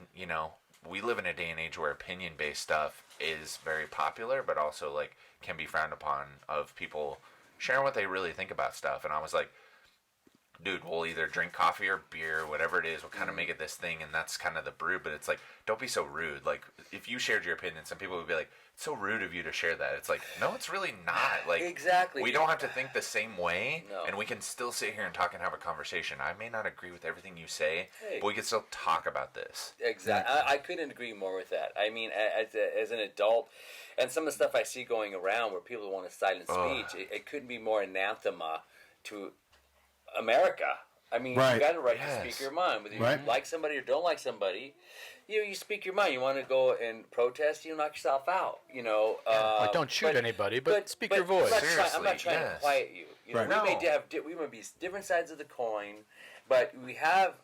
we live in a day and age where opinion-based stuff is very popular, but also like can be frowned upon of people sharing what they really think about stuff. And I was like, dude, we'll either drink coffee or beer, whatever it is, we'll kind of make it this thing, and that's kind of the brew. But it's like, don't be so rude. Like, if you shared your opinion, some people would be like, it's so rude of you to share that. It's like, no, it's really not. Like, Exactly. we don't have to think the same way, No. and we can still sit here and talk and have a conversation. I may not agree with everything you say, Hey. but we can still talk about this. Exactly. I couldn't agree more with that. I mean, as an adult, and some of the stuff I see going around where people want to silence speech, it couldn't be more anathema to America. I mean, Right. you got a right to Yes. speak your mind. Whether you Right. like somebody or don't like somebody, you speak your mind. You want to go and protest, you knock yourself out. Like, don't shoot anybody, but speak your voice. I'm not trying Yes. to quiet you. Right. We may have we may be different sides of the coin, but we have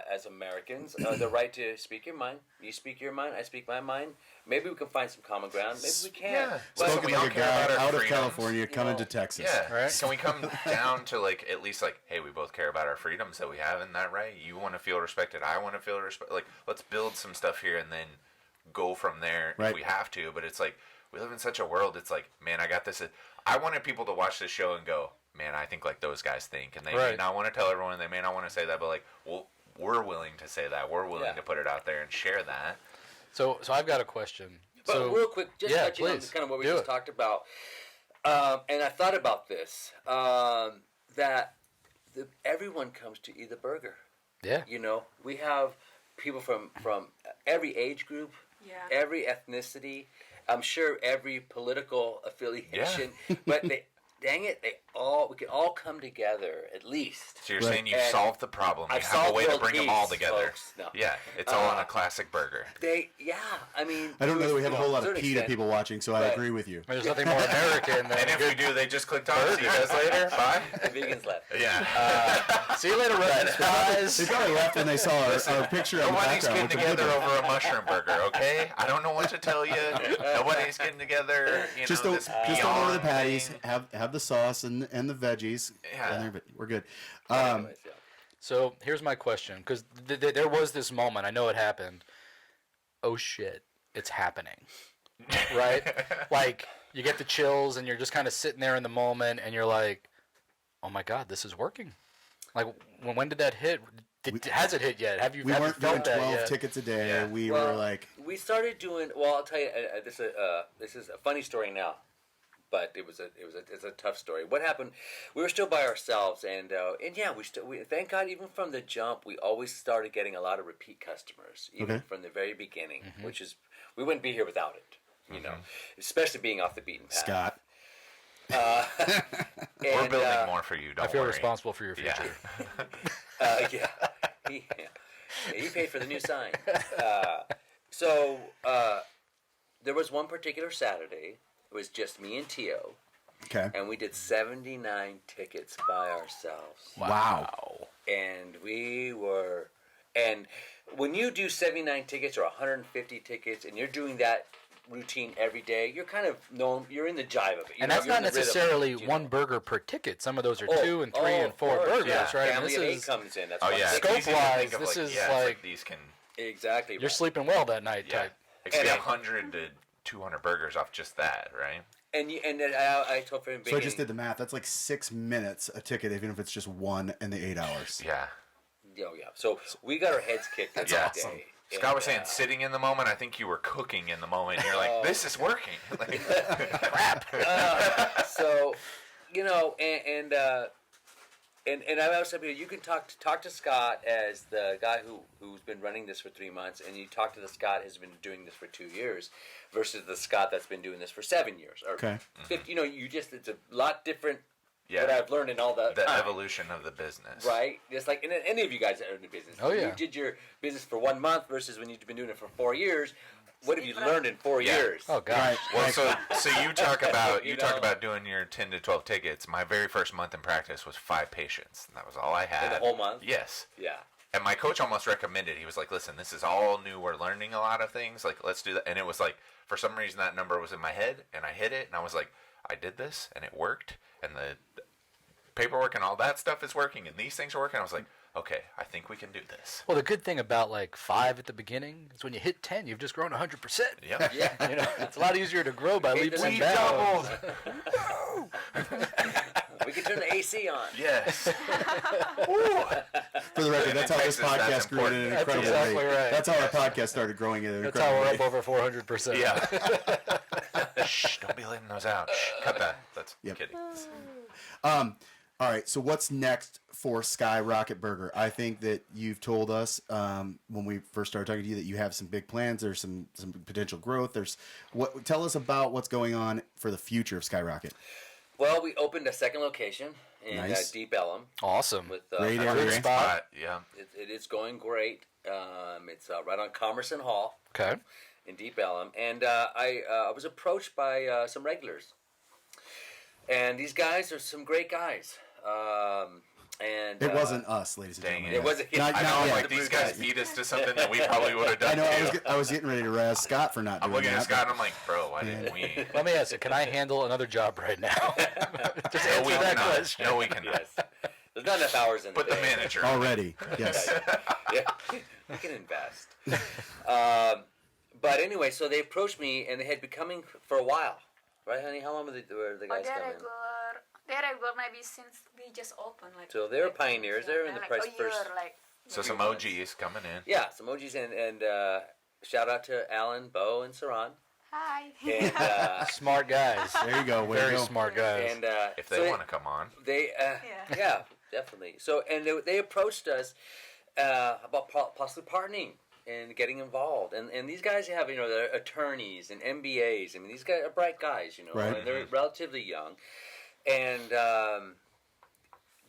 as Americans the right to speak your mind. You speak your mind, I speak my mind. Maybe we can find some common ground. Maybe we can't. Yeah. But So Spoken we all like a care about guy our out of freedoms, California coming to Texas. Yeah. Right. Can we come down to like at least like, hey, we both care about our freedoms that we have, isn't that right? You want to feel respected, I want to feel respect. Like, let's build some stuff here and then go from there Right. if we have to. But it's like we live in such a world. It's like, man, I got this. I wanted people to watch this show and go, man, I think like those guys think, and they may Right. not want to tell everyone. They may not want to say that, but like, well, we're willing to say that. We're willing Yeah. to put it out there and share that. So I've got a question. But So real quick, just yeah, touching on please. kind of what we Do just it. talked about. And I thought about this, that everyone comes to eat a burger. Yeah. You know, we have people from every age group, every ethnicity. I'm sure every political affiliation, but we can all come together at least. So you're saying you've solved the problem. You have a way to bring them all together. Folks. No. Yeah, it's all on a classic burger. I mean, I don't know that we have a whole lot of certain PETA extent. people watching, so I agree with you. There's nothing more American than And if we do, they just clicked on. See you guys later. Bye. The vegans left. Yeah. see you later, Russian guys. They probably left when they saw our picture on the Nobody's background. getting together over a mushroom burger, okay? I don't know what to tell you. Nobody's getting together. You Just know, don't, this just don't order the beyond patties. thing. Have the sauce and the veggies. Yeah. in there, but we're good. Anyways, yeah. So here's my question, because there was this moment. I know it happened. Oh shit, it's happening, right? Like you get the chills, and you're just kind of sitting there in the moment, and you're like, "Oh my god, this is working." Like when did that hit? Has it hit yet? Have you? We weren't doing felt that 12 yet? tickets a day. Yeah. We Well, were like, we started doing. Well, I'll tell you. This is a funny story now, but it's a tough story. What happened? We were still by ourselves, and yeah, we thank God, even from the jump, we always started getting a lot of repeat customers, even Okay. from the very beginning, which is we wouldn't be here without it. You know, especially being off the beaten path. Scott. We're building more for you. Don't I feel worry. responsible for your future. Yeah. He paid for the new sign. So there was one particular Saturday. It was just me and Tio, Okay. and we did 79 tickets by ourselves. Wow. And and when you do 79 tickets or 150 tickets, and you're doing that routine every day, you're kind of you're in the jive of it. And that's You're not in the rhythm of necessarily it, you one know? burger per ticket. Some of those are Oh, 2 and 3 and 4 of course, burgers, yeah. right? Family And of this 8 is comes in. That's Oh one yeah, ticket. it's easy to Scope-wise, think of, this like, is yeah, like- it's these can. Exactly. you're right. sleeping well that night. Yeah. Type. It could be And- 100 to 200 burgers off just that, right? And then I told from the So I beginning. just did the math. That's like 6 minutes a ticket, even if it's just one in the 8 hours. Yeah. Oh yeah. So we got our heads kicked that Yeah. day. Scott was saying sitting in the moment. I think you were cooking in the moment. You're like, this is working. Like, crap. So, you know, and I was saying, you can talk to Scott as the guy who's been running this for 3 months, and you talk to the Scott who's been doing this for 2 years, versus the Scott that's been doing this for 7 years or Okay. 50. You know, it's a lot different. Yeah. What I've learned in all the Evolution of the business. right? Just like any of you guys that are in the business. Oh, yeah. You did your business for 1 month versus when you've been doing it for 4 years. What have you learned in 4 Yeah. years? Oh gosh. Right. Well, so you talk about You you talk know. about doing your 10 to 12 tickets. My very first month in practice was 5 patients, and that was all I had. the whole month? Yes. Yeah. And my coach almost recommended. He was like, "Listen, this is all new. We're learning a lot of things. Like, let's do that." And it was like, for some reason, that number was in my head, and I hit it, and I was like, "I did this, and it worked, and the paperwork and all that stuff is working, and these things are working." I was like, "Okay, I think we can do this." Well, the good thing about like 5 at the beginning is when you hit 10, you've just grown 100%. Yep. Yeah. You know, it's a lot easier to grow by leaps and We bounds. We can turn the AC on. Yes. For the record, that's how this Texas, that's podcast grew at an important. incredible That's exactly rate. right. That's how our podcast started growing at an That's how incredible we're rate. up over 400%. Yeah. Shh! Don't be letting those out. Shh, cut that. That's Yep. kidding. All right, so what's next for Skyrocket Burger? I think that you've told us when we first started talking to you that you have some big plans. There's some potential growth. Tell us about what's going on for the future of Skyrocket. Well, we opened a second location in Nice. Deep Ellum. Awesome. With Great area. Good Great spot. Yeah. it is going great. It's right on Commerce and Hall Okay. in Deep Ellum, and I was approached by some regulars, and these guys are some great guys. And It wasn't us, ladies and Dang gentlemen. it. It wasn't. Not- I not know. yet. Like these guys beat us to something that we probably would have I done. know. too. I was getting ready to razz Scott for not doing I'm looking that. at Scott. And I'm like, bro, why didn't we? Let me ask you, can I handle another job right now? Just No, we answer that cannot. question. No, we cannot. Yes. There's not enough hours in Put the day. manager. Already, yes. Yeah, we can invest. But anyway, so they approached me, and they had been coming for a while, right, honey? How long were the guys coming? They're regular maybe since we just opened. Like, So they're pioneers. They're in the like price a year, first. like, So some OGs coming in. Yeah, some emojis and shout out to Alan, Bo, and Saran. Hi. And Smart guys. There you go. Way to Very go. smart guys. and If so they want to come on. they yeah, definitely. So and they approached us about possibly partnering and getting involved. And these guys have, they're attorneys and MBAs. I mean, these guys are bright guys, Right. and they're relatively young, and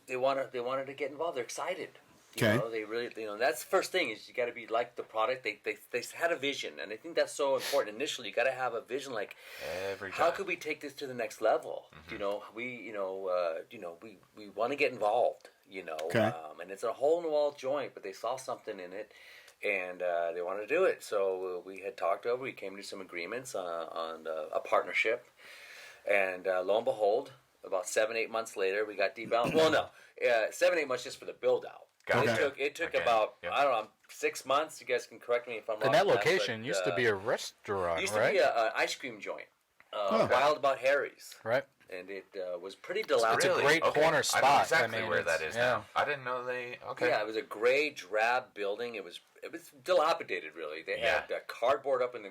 they wanted to get involved. They're excited. Okay. They really, that's the first thing is you got to be like the product. They had a vision, and I think that's so important. Initially, you got to have a vision. Like, Every time. how could we take this to the next level? We want to get involved. Okay. And it's a hole in the wall joint, but they saw something in it, and they wanted to do it. So we had talked over. We came to some agreements on a partnership, and lo and behold, about 7-8 months later, we got developed. Well, no, 7-8 months just for the build out. Gotcha. It took Okay. about Yep. I don't know 6 months. You guys can correct me if I'm wrong. And that on location but, used to be a restaurant, used right? to be an ice cream joint, Wild About Harry's, Right. and it was pretty dilapidated. It's a great corner I spot. know I exactly mean, where it's- that is yeah. now. I didn't know they. Okay. Yeah, it was a gray drab building. It was dilapidated. Really, they had cardboard up in the.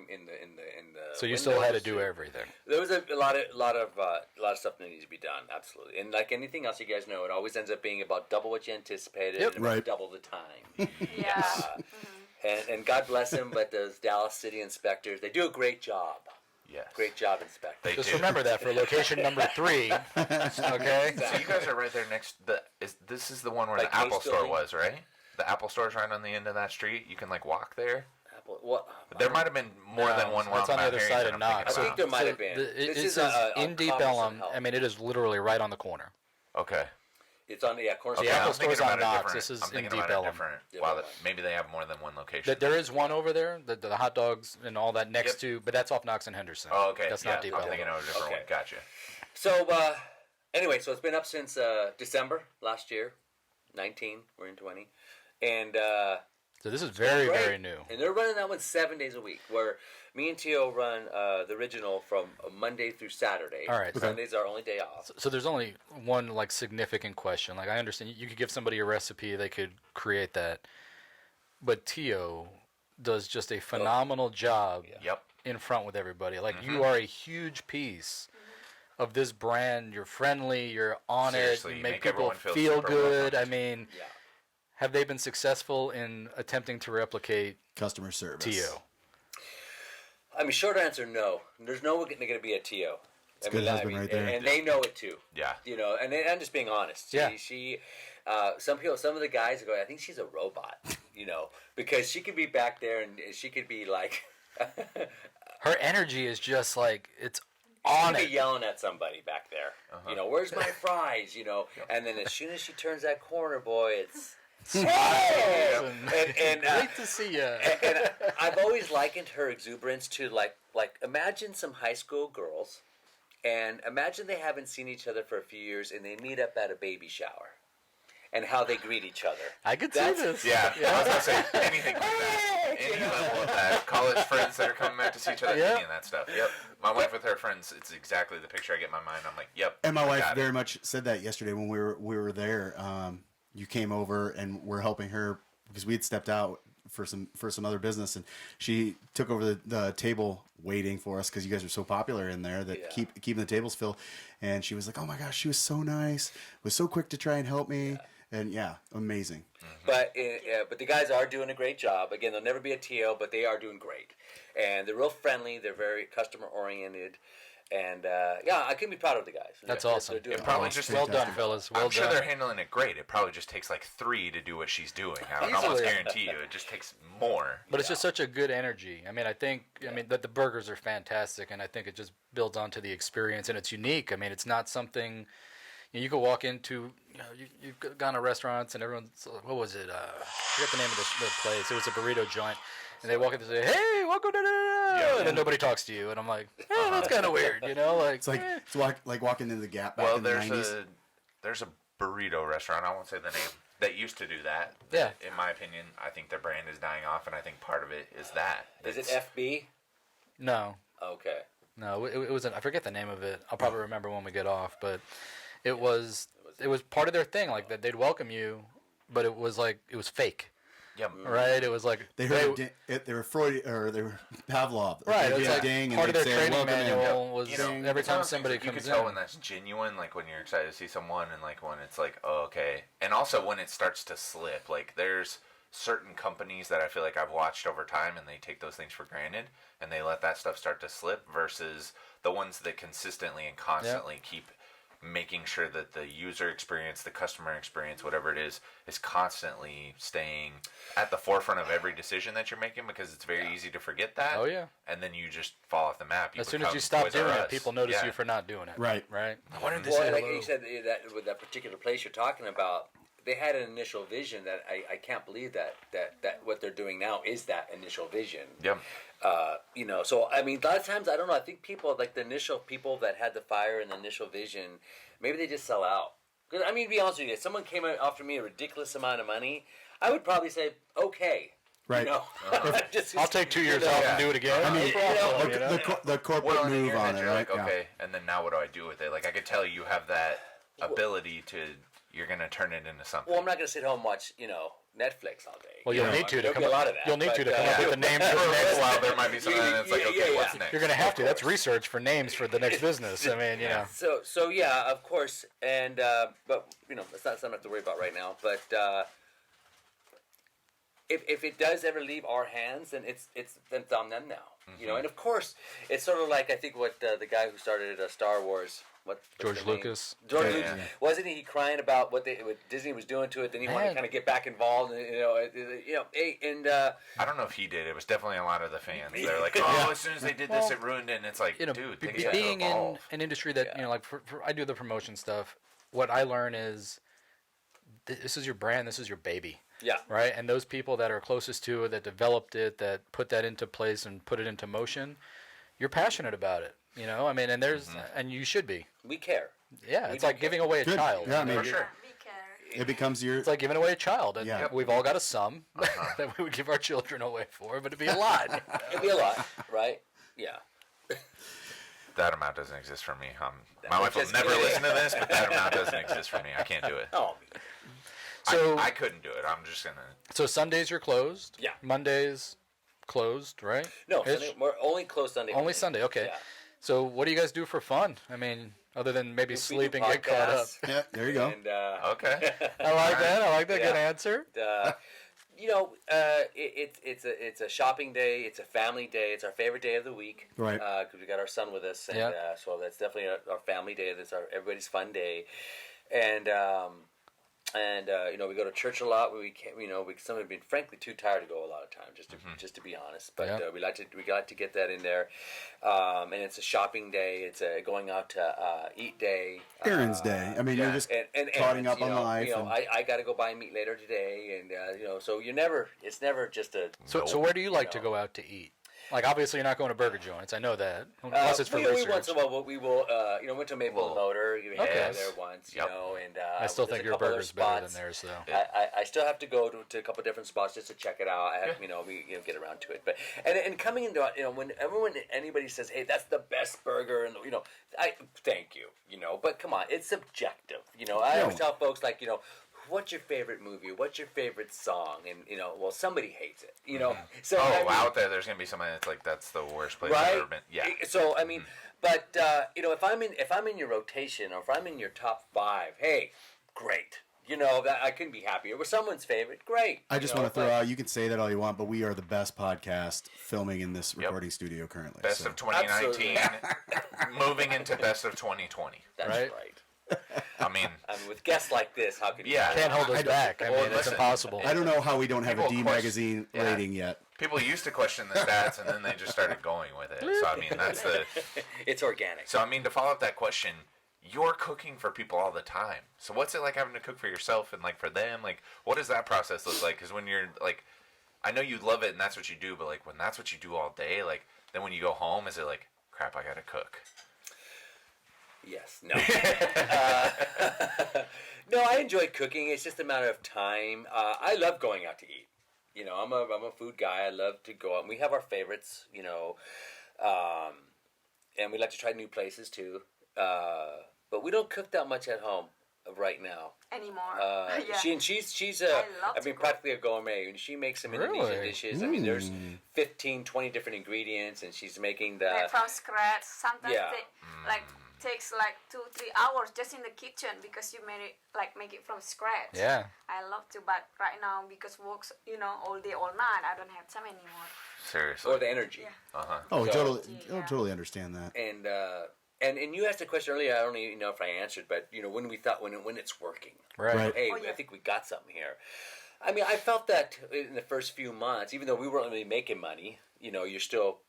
So you still had to windows. do everything. There was a lot of stuff that needs to be done. Absolutely, and like anything else, you guys know, it always ends up being about double what you anticipated, Yep. and about Right. double the time. Yeah. And God bless them, but those Dallas City inspectors, they do a great job. Yes. Great job, inspector. They Just do. remember that for location number 3. Okay. So you guys are right there next. This is the one where Like the Apple Case store Building? was, right? The Apple store's right on the end of that street. You can walk there. Apple, what? There might have been more than one. It's on the other Roundabout side Harry's of that I'm Knox. thinking I think there about. might have been. It This is says a in Deep Cognizant Ellum. Health. I mean, it is literally right on the corner. Okay. It's on the corner. Okay, The Apple I'm thinking store's on about a Knox. different- This is I'm in thinking Deep about a Ellum. different. Yeah, Wow, right. maybe they have more than one location. There is one over there, the hot dogs and all that next Yep. to, but that's off Knox and Henderson. Oh, okay. That's yeah, not Deep I'm Ellum. thinking of a different Okay. one. Gotcha. So, anyway, so it's been up since December last year, 19. We're in 20, and So this is very, great. very new. And they're running that one 7 days a week. Where me and Tio run the original from Monday through Saturday. All right. Sunday's our only day off. So there's only one significant question. I understand you could give somebody a recipe, they could create that, but Tio does just a phenomenal job Yep. in front with everybody. You are a huge piece of this brand. You're friendly. You're on Seriously, it. you You make make people everyone feel feel super good. welcomed. I mean, Yeah. have they been successful in attempting to replicate Customer service. Tio? I mean, short answer, no. There's no going to be a Tio. It's a good husband right there. And they know it too. Yeah. And I'm just being honest. Yeah. She some of the guys go, I think she's a robot, because she could be back there and she could be like, Her energy is just it's she on could it. be yelling at somebody back there. Where's my fries? And then as soon as she turns that corner, boy, it's. And Great to see you. and I've always likened her exuberance to like imagine some high school girls, and imagine they haven't seen each other for a few years, and they meet up at a baby shower, and how they greet each other. I could see That's- this. Yeah. I was gonna say anything like that. Any level of that. College friends that are coming back to see each other. Yep. Any of that stuff. Yep. My wife with her friends. It's exactly the picture I get in my mind. I'm like, yep. And my I wife got it. very much said that yesterday when we were there. You came over and we're helping her because we had stepped out for some other business, and she took over the table waiting for us because you guys are so popular in there that Yeah. keeping the tables filled. And she was like, "Oh my gosh, she was so nice, was so quick to try and help me." And yeah, amazing. But the guys are doing a great job. Again, they'll never be a TO, but they are doing great, and they're real friendly. They're very customer oriented, and I can be proud of the guys. That's They're awesome. doing It probably great. just Well done, fellas. Well I'm sure done. they're handling it great. It probably just takes 3 to do what she's doing. I can almost Easily. guarantee you, it just takes more. But it's just such a good energy. I mean, that the burgers are fantastic, and I think it just builds onto the experience, and it's unique. I mean, it's not something you could walk into. You've gone to restaurants, and everyone's, what was it? I forget the name of the place. It was a burrito joint, and they walk in and say, "Hey, welcome to," and then nobody talks to you, and I'm like, that's kind of weird, It's like walking into the Gap back Well, in the there's 90s. there's a burrito restaurant. I won't say the name. That used to do that. Yeah. In my opinion, I think their brand is dying off, and I think part of it is that. Is it It's- FB? No, Okay. no, it wasn't. I forget the name of it. I'll probably remember when we get off, but it was part of their thing. Like that, they'd welcome you, but it was fake. Yep. right? It was like They heard they were Freud or they were Pavlov. right. They It's did like ding and part of they'd their say, training "Welcome in." manual was You know, every it's one time of the things somebody that you comes can tell in. when that's genuine, like when you're excited to see someone, and like when it's like, oh, okay, and also when it starts to slip. Like there's certain companies that I feel like I've watched over time, and they take those things for granted, and they let that stuff start to slip. Versus the ones that consistently and constantly keep making sure that the user experience, the customer experience, whatever it is constantly staying at the forefront of every decision that you're making, because it's very easy to forget that. Oh, yeah. And then you just fall off the map. As soon as you stop Toys R doing it, Us. people notice Yeah. you for not doing it. Right. Right. Why didn't they Well, say like hello? you said, that with that particular place you're talking about, they had an initial vision that I can't believe that what they're doing now is that initial vision. Yep. You know, so I mean, a lot of times I don't know. I think people like the initial people that had the fire and the initial vision, maybe they just sell out. Because I mean, to be honest with you, if someone came and offered me a ridiculous amount of money, I would probably say okay. Right. You know? Just- I'll take 2 years you know, off and do it again. I mean, No problem, you know? the corporate Well, and in move your on head, it, you're right? like, okay, and then now what do I do with it? Like, I could tell you have that ability to, you're going to turn it into something. Well, I'm not going to sit home and watch, Netflix all day. Well, You you'll know, need to there'll come be a up. lot of that. You'll need to but, come up with the names for the For a next little while, there might be something that's like, okay, what's next? You're going to have to. That's research for names for the next business. I mean, you know. So yeah, of course, and but it's not something I have to worry about right now. But if it does ever leave our hands, then it's on them now. Mm-hmm. And of course, it's sort of like I think what the guy who started Star Wars. What's George the name? Lucas. George Yeah, Lucas. yeah. Wasn't he crying about what Disney was doing to it? Then he wanted to Man. kind of get back involved. And, I don't know if he did. It was definitely a lot of the fans. They're like, oh, as soon as they did this, it ruined it. And it's like, dude, things have to being in evolve. an industry that like I do the promotion stuff. What I learn is this is your brand, this is your baby. Yeah. Right? And those people that are closest to it, that developed it, that put that into place and put it into motion, you're passionate about it. I mean, and there's and you should be. we care. Yeah, it's like giving away a Good. child. Yeah, I mean, For sure. Be care. it becomes your. It's like giving away a child, and Yeah. we've all got a sum that we would give our children away for, but it'd be a lot. It'd be a lot, right? Yeah. That amount doesn't exist for me. My was wife will just never kidding. listen to this, but that amount doesn't exist for me. I can't do it. Oh, So I couldn't do it. I'm just going to... So Sundays you're closed. Yeah. Mondays closed, right? no, Ish? Sunday, we're only closed Sunday. Only morning. Sunday. Okay. Yeah. So what do you guys do for fun? I mean, other than maybe We do sleep and get caught up. podcasts, Yeah, there you go. And, Okay. I like that. I like that. Good Yeah. answer. It's a shopping day. It's a family day. It's our favorite day of the week. Right. Because we got our son with us, and Yeah. so that's definitely our family day. That's everybody's fun day, and we go to church a lot. Some have been frankly too tired to go a lot of times, just to be honest. But Yeah. we like to get that in there, and it's a shopping day. It's a going out to eat day. Errands day. I mean, you're just and caughting errands, up on life. I got to go buy meat later today, and so it's never just a. So where do you like to go out to eat? Like obviously you're not going to burger joints. I know that. Unless it's for we research. once in a while we will went to Maple and Motor. We had Okay. there once, Yep. and I still there's think a your couple other burger's better than spots. theirs, though. I still have to go to a couple different spots just to check it out. I have, we get around to it, but and coming into when anybody says, hey, that's the best burger, and I thank you, but come on, it's subjective. I always tell folks like what's your favorite movie? What's your favorite song? And well, somebody hates it. So I mean, out there's gonna be somebody that's like, that's the worst place right? I've ever been. Yeah. So I mean, but if I'm in your rotation or if I'm in your top 5, hey, great. That I couldn't be happier. With someone's favorite, great. I just want to throw out, you can say that all you want, but we are the best podcast filming in this recording studio currently. Best so. of 2019, moving into best of 2020. That's Right? right. I mean, With guests like this, how could you? Yeah. Can't hold us back. I mean, it's listen, impossible. I don't know how we don't have a People D question- magazine yeah. rating yet. people used to question the stats, and then they just started going with it. So I mean, that's the. It's organic. So I mean, to follow up that question, you're cooking for people all the time. So what's it like having to cook for yourself and like for them? Like, what does that process look like? Because when you're like, I know you love it and that's what you do, but like when that's what you do all day, like then when you go home, is it like, crap, I gotta cook? Yes. No. No, I enjoy cooking. It's just a matter of time. I love going out to eat. I'm a food guy. I love to go out. And we have our favorites, and we like to try new places too. But we don't cook that much at home. right now. Anymore. Yeah. She's I love to cook. practically a gourmet, and she makes some Indonesian Really? dishes. I mean, there's 15, 20 different ingredients, and she's making the Like from scratch. Sometimes Yeah. takes like 2-3 hours just in the kitchen because you made it make it from scratch. Yeah. I love to, but right now because works all day all night, I don't have time anymore. Seriously. or the energy. Yeah. Oh, So- totally. Yeah. Oh, totally understand that. And you asked a question earlier. I don't even know if I answered, but when we thought when it's working, Right. hey, Oh, yeah. I think we got something here. I mean, I felt that in the first few months, even though we weren't really making money, you're still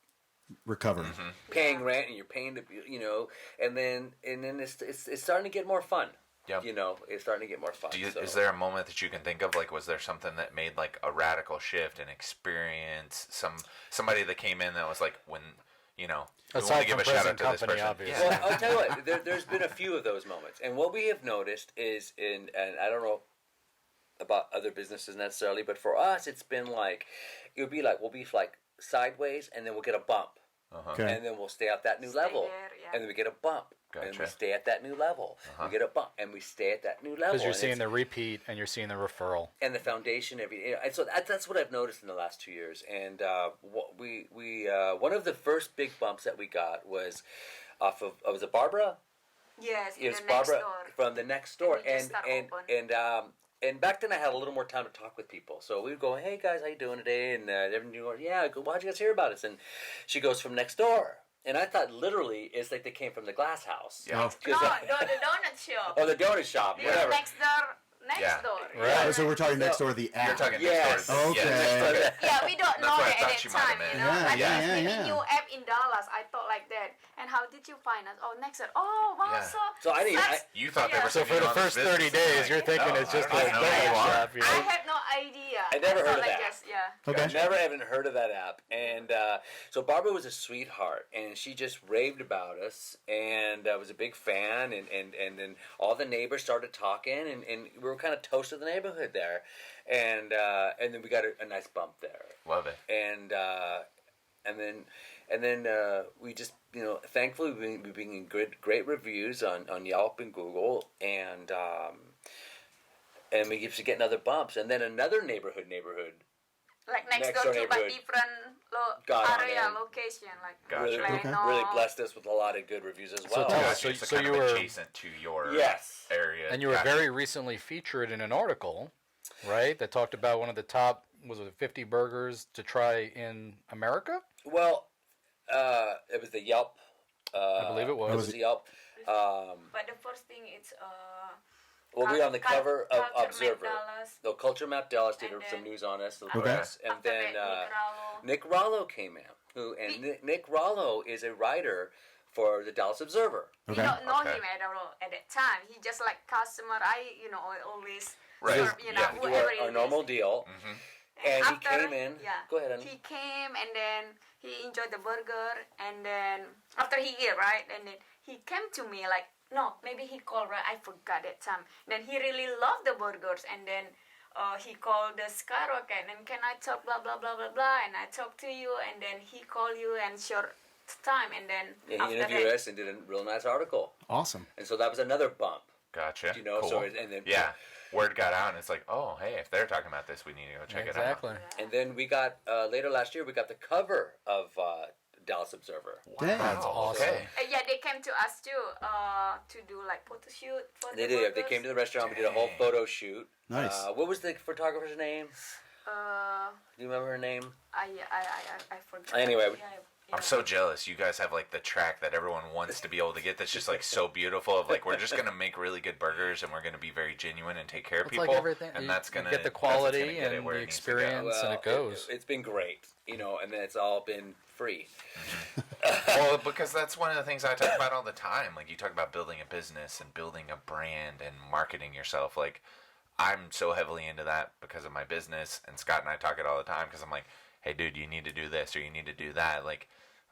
Recovering. paying rent and you're paying and then it's starting to get more fun. Yep. It's starting to get more fun. So. Is there a moment that you can think of, like, was there something that made like a radical shift in experience? Somebody that came in that was like, when we want Aside to give from a shout out present to this company, person. obviously. Well, I'll tell you what. There's been a few of those moments, and what we have noticed is, and I don't know about other businesses necessarily, but for us, it's been like we'll be like sideways, and then we'll get a bump, Okay. and then we'll stay at that new Stay level, there, yeah. and then we get a bump, and we Gotcha. stay at that new level. We get a bump, and we stay at that new level. Because you're and seeing it's- the repeat and you're seeing the referral. and the foundation and so that's what I've noticed in the last 2 years. And what we one of the first big bumps that we got was off of was it Barbara? Yes, It in was the next Barbara door. from the next door, And we just start open. and back then I had a little more time to talk with people, so we would go, hey guys, how you doing today? And everyone would go, yeah, I go, why'd you guys hear about us? And she goes, from next door. And I thought literally it's like they came from the glass house. Yeah. No, the donut shop. Or the donut shop, Yeah, whatever. next door. Next Yeah. door. Right. Oh, so we're talking next door, the app. You're talking Yes. next door. Okay. Yeah, Yeah, we don't That's know what I that thought at you that might time, have you meant. know. Yeah, I yeah, think yeah, maybe yeah. new app in Dallas. I thought like that. And how did you find us? Oh, next door. Oh, wow, Yeah. So I didn't. You thought they Yeah. were So for the first 30 days, you're thinking it's just a I don't know who donut you are. shop. You I know? had no idea. I never heard thought of like that. Just, yeah. Okay. I've never even heard of that app. And so Barbara was a sweetheart, and she just raved about us, and was a big fan, and then all the neighbors started talking, and we were kind of toast of the neighborhood there. And then we got a nice bump there. Love it. And then we just, thankfully we've been getting great reviews on Yelp and Google, and we keep getting other bumps, and then another neighborhood. Like next Next door door to, but neighborhood different got on area, in. location. Like, Gotcha. Really, Okay. really blessed us with a lot of good reviews as well. tell us, Gotcha. so- So so kind you of were- adjacent to your Yes. area. And you were Gotcha. very recently featured in an article, right, that talked about one of the top, was it 50 burgers to try in America? Well, it was the Yelp. I believe it was. It was the Yelp. but the first thing it's We'll be on the cover of Culture Map Observer. Dallas. The Culture Map Dallas did And some then news on us, the after- press, and after then that, Nick Rollo came in. Nick Rollo is a writer for the Dallas Observer. We Okay. don't know Okay. him at that time. He just like customer. Always Right. serve, Yeah. Do whoever our it is. normal deal. Mm-hmm. And he after- came in. Yeah. Go ahead, honey. He came and then he enjoyed the burger, and then after he ate, right, and then he came to me like, no, maybe he called, right, I forgot that time. Then he really loved the burgers, and then he called the Skyrocket, and can I talk blah blah blah blah blah, and I talked to you, and then he called you and short time, and then And he after interviewed that, us and did a real nice article. Awesome. And so that was another bump. Gotcha. Cool. So and then Yeah. Word got out, and it's like, oh, hey, if they're talking about this, we need to go check Exactly. it out. And then we got later last year we got the cover of Dallas Observer. Dang. That's awesome. Okay. yeah, they came to us too to do like photo shoot for They the did. They burgers. came to the restaurant. We did a whole Dang. photo shoot. Nice. What was the photographer's name? Do you remember her name? I forgot. Anyway, I'm so jealous. You guys have like the track that everyone wants to be able to get. That's just like so beautiful. Of like, we're just gonna make really good burgers, and we're gonna be very genuine and take care of It's people. like everything. And you, that's you gonna get the that's what's gonna quality get it and where the it needs to go. experience, and it goes. It's been great, and then it's all been free. Well, because that's one of the things I talk about all the time. Like, you talk about building a business and building a brand and marketing yourself. Like, I'm so heavily into that because of my business, and Scott and I talk it all the time because I'm like, hey, dude, you need to do this or you need to do that. Like,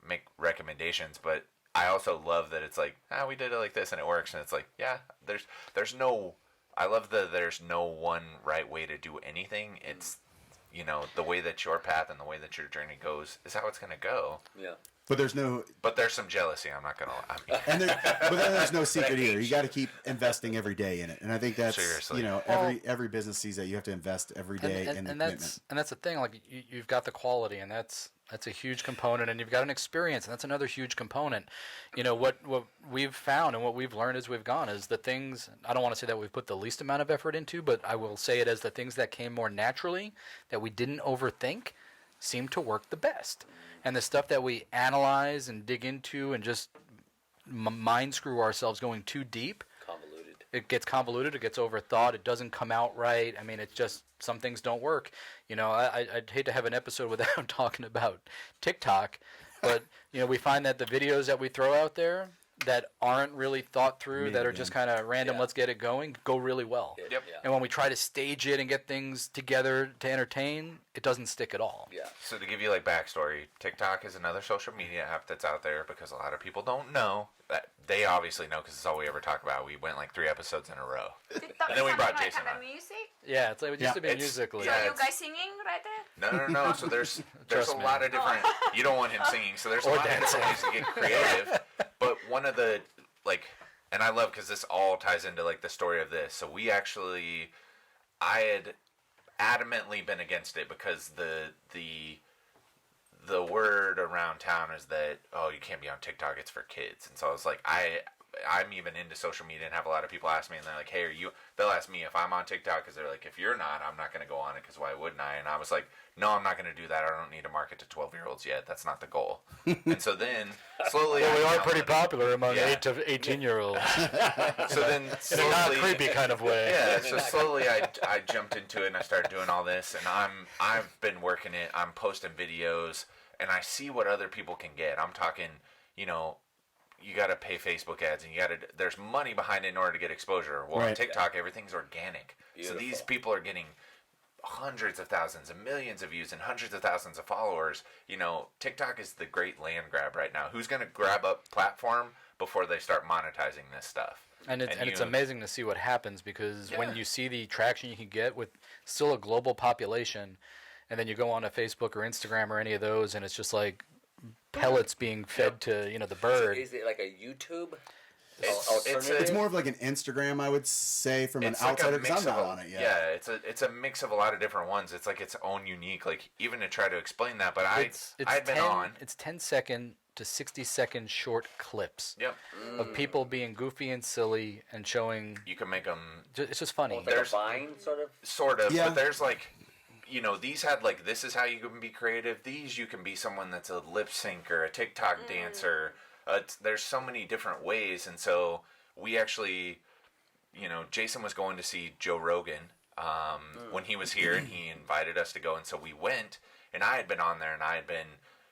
make recommendations. But I also love that it's like, we did it like this and it works. And it's like, yeah, there's no, I love that there's no one right way to do anything. It's, the way that your path and the way that your journey goes is how it's going to go. Yeah. But there's no, But there's some jealousy. I'm not gonna lie. I mean, and but then there's no secret either. You got to keep investing every day in it, and I think that's Seriously. every business sees that you have to invest every day in the commitment. That's the thing. Like you've got the quality, and that's a huge component, and you've got an experience, and that's another huge component. What we've found and what we've learned as we've gone is the things. I don't want to say that we've put the least amount of effort into, but I will say it as the things that came more naturally, that we didn't overthink, seem to work the best. And the stuff that we analyze and dig into and just mind screw ourselves going too deep, it gets convoluted, it gets overthought, it doesn't come out right. I mean, it's just, some things don't work. I'd hate to have an episode without talking about TikTok, but, we find that the videos that we throw out there that aren't really thought through, that are just kind of random, let's get it going, go really well. Yep. Yeah. And when we try to stage it and get things together to entertain, it doesn't stick at all. Yeah. So to give you backstory, TikTok is another social media app that's out there because a lot of people don't know. That they obviously know because it's all we ever talk about. We went 3 episodes in a row. TikTok And then we is brought something Jason like on. a music. Yeah, it's like it used to be It's- Musical.ly. So Yeah, you it's- guys singing right there? No. So there's Trust a me. lot of different. You don't want him singing. So there's a Or lot dancing. of different ways to get creative. But one of the and I love because this all ties into the story of this. So I had adamantly been against it because the word around town is that, oh, you can't be on TikTok, it's for kids. And so I was like, I'm even into social media and have a lot of people ask me, and they're like, hey, they'll ask me if I'm on TikTok, because they're like, if you're not, I'm not going to go on it, because why wouldn't I? And I was like, no, I'm not going to do that. I don't need to market to 12-year-olds yet. That's not the goal. And so then slowly Well, we I are pretty downloaded- popular among Yeah. 8 to 18-year-olds. So then In a not slowly, creepy kind of way. yeah, so slowly I jumped into it and I started doing all this, and I've been working it. I'm posting videos, and I see what other people can get. I'm talking, you got to pay Facebook ads, and there's money behind it in order to get exposure. Well, on Right. TikTok, everything's organic. Beautiful. So these people are getting hundreds of thousands and millions of views and hundreds of thousands of followers. TikTok is the great land grab right now. Who's going to grab a platform before they start monetizing this stuff? And it's amazing to see what happens, because when Yeah. you see the traction you can get with still a global population, and then you go on to Facebook or Instagram or any of those, and it's just like pellets being fed to the bird. Is it like a YouTube? It's more of like an Instagram, I would say, from an It's like outsider, a because mix I'm of not on it yet. Yeah, it's a mix of a lot of different ones. It's like its own unique, even to try to explain that. But I'd been on. It's 10-second to 60-second short clips Yep. of people being goofy and silly and showing. You can make them It's just funny. Like a Vine, sort of? sort of, Yeah. but there's these had this is how you can be creative. These you can be someone that's a lip syncer, a TikTok dancer. There's so many different ways, and so we actually, Jason was going to see Joe Rogan when he was here, and he invited us to go, and so we went. And I had been on there, and I had been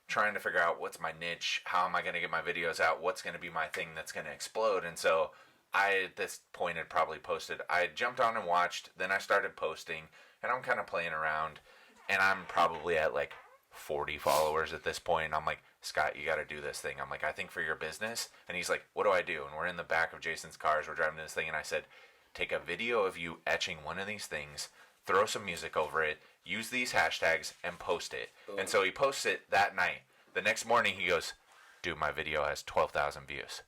trying to figure out what's my niche, how am I going to get my videos out, what's going to be my thing that's going to explode. And so I, at this point, had probably posted. I had jumped on and watched, then I started posting, and I'm kind of playing around, and I'm probably at 40 followers at this point. And I'm like, Scott, you got to do this thing. I'm like, I think for your business. And he's like, what do I do? And we're in the back of Jason's cars. We're driving to this thing. And I said, take a video of you etching one of these things, throw some music over it, use these hashtags, and post it. Boom. And so he posts it that night. The next morning he goes, dude, my video has 12,000 views.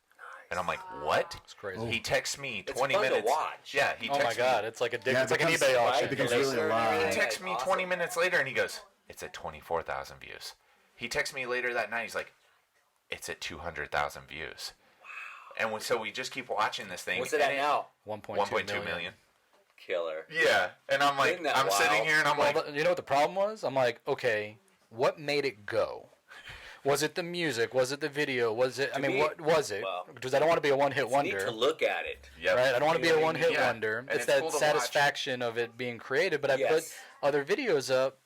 And I'm like, what? It's crazy. He texts me It's 20 fun to minutes. watch. Yeah, he Oh texts my God! me. It's like a Yeah, it's like an it eBay becomes- auction. it becomes Laser really and alive. He everything. texts me Awesome. 20 minutes later, and he goes, it's at 24,000 views. He texts me later that night. He's like, it's at 200,000 views. Wow. And so we just keep watching this thing. What's it at and now? 1.2 million. Killer. Yeah. And I'm like, Isn't that I'm wild? sitting here, and I'm Well, like, you know what the problem was? I'm like, okay, what made it go? Was it the music? Was it the video? Was it? I mean, me- what was it? well, Because I don't want to be a one-hit It's neat wonder. to look at it. yep. Right? I don't want to be You know a what I mean? one-hit Yeah. wonder. And It's it's that cool to watch. satisfaction of it being created. But I put Yes. other videos up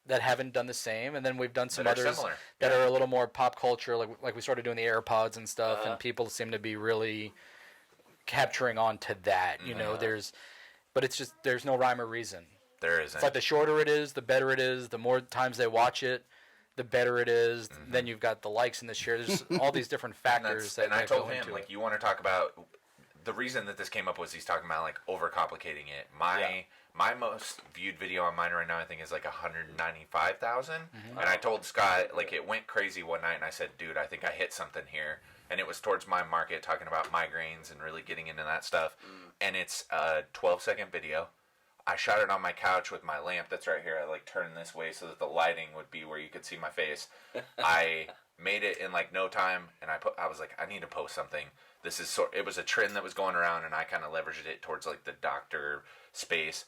that haven't done the same, and then we've done some That are others similar. that are a little more pop culture, like we started doing the AirPods and stuff, Uh-huh. and people seem to be really capturing on to that. You know, but it's just there's no rhyme or reason. There isn't. It's like the shorter it is, the better it is. The more times they watch it, the better it is. Then you've got the likes and the shares. There's all these different factors and I that told go him, into it. you want to talk about the reason that this came up was he's talking about overcomplicating it. My most viewed video on mine right now, I think, is like 195,000. And I told Scott, like, it went crazy one night, and I said, dude, I think I hit something here. And it was towards my market, talking about migraines and really getting into that stuff. And it's a 12-second video. I shot it on my couch with my lamp that's right here. I, like, turned this way so that the lighting would be where you could see my face. I made it in, like, no time, and I was like, I need to post something. It was a trend that was going around, and I kind of leveraged it towards, like, the doctor space.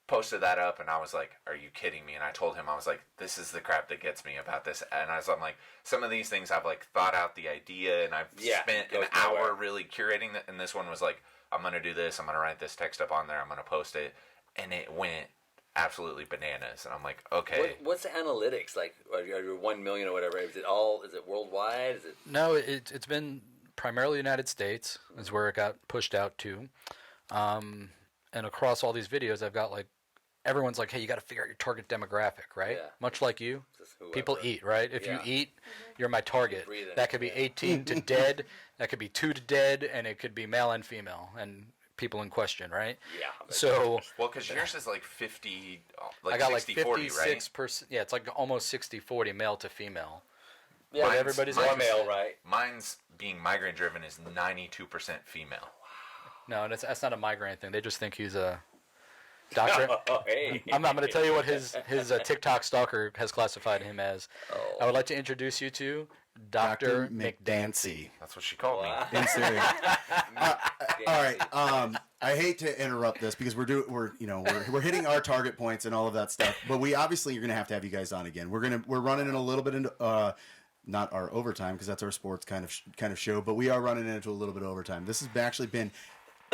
Posted that up, and I was like, are you kidding me? And I told him, I was like, this is the crap that gets me about this. And I'm like, some of these things I've, like, thought out the idea, and I've spent an hour really curating it. And this one was like, I'm going to do this. I'm going to write this text up on there. I'm going to post it. And it went absolutely bananas. And I'm like, okay. What's the analytics? Like, are you 1 million or whatever? Is it worldwide? Is it? No, it's been primarily United States is where it got pushed out to. And across all these videos, I've got, like, everyone's like, hey, you got to figure out your target demographic, right? Yeah. Much like you. People eat, right? If you eat, you're my target. Breathing. That could be 18 to dead. That could be 2 to dead. And it could be male and female and people in question, right? Yeah. So, well, because yours is like 50, I got 60, like 40, right? 56%. Yeah, it's like almost 60-40 male to female. Yeah, everybody's more like- male, right? Mine's being migraine driven is 92% female. No, that's not a migraine thing. They just think he's a doctor. Oh, hey. I'm going to tell you what his TikTok stalker has classified him as. Oh. I would like to introduce you to Dr. McDancy. That's what she called me. In serious. All right. I hate to interrupt this because we're hitting our target points and all of that stuff, but we obviously are going to have you guys on again. We're running in a little bit into not our overtime because that's our sports kind of show, but we are running into a little bit of overtime. This has actually been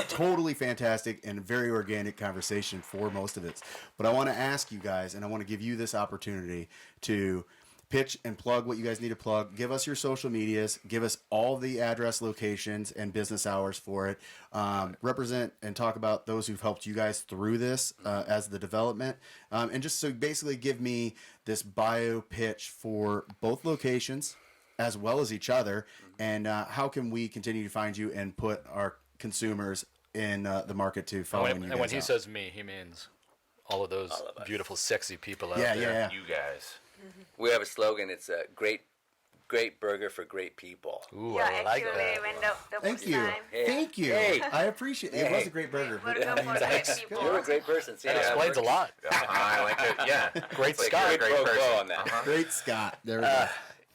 totally fantastic and very organic conversation for most of it. But I want to ask you guys, and I want to give you this opportunity to pitch and plug what you guys need to plug. Give us your social medias. Give us all the address, locations, and business hours for it. Represent and talk about those who've helped you guys through this as the development. And just so basically give me this bio pitch for both locations as well as each other. And how can we continue to find you and put our consumers in the market to follow you guys And when he out. says me, he means all of those beautiful, sexy people out there. Yeah. You guys. We have a slogan. It's a great burger for great people. Ooh, Yeah, I like actually, that. when the Thank first you. time, Thank you. Hey. I appreciate it. It was a great burger. burger for great people. You're a great person. See, That explains a lot. I like it. Yeah. Great Like, Scott. you're a great Pro person. on that. Great Scott. There we go.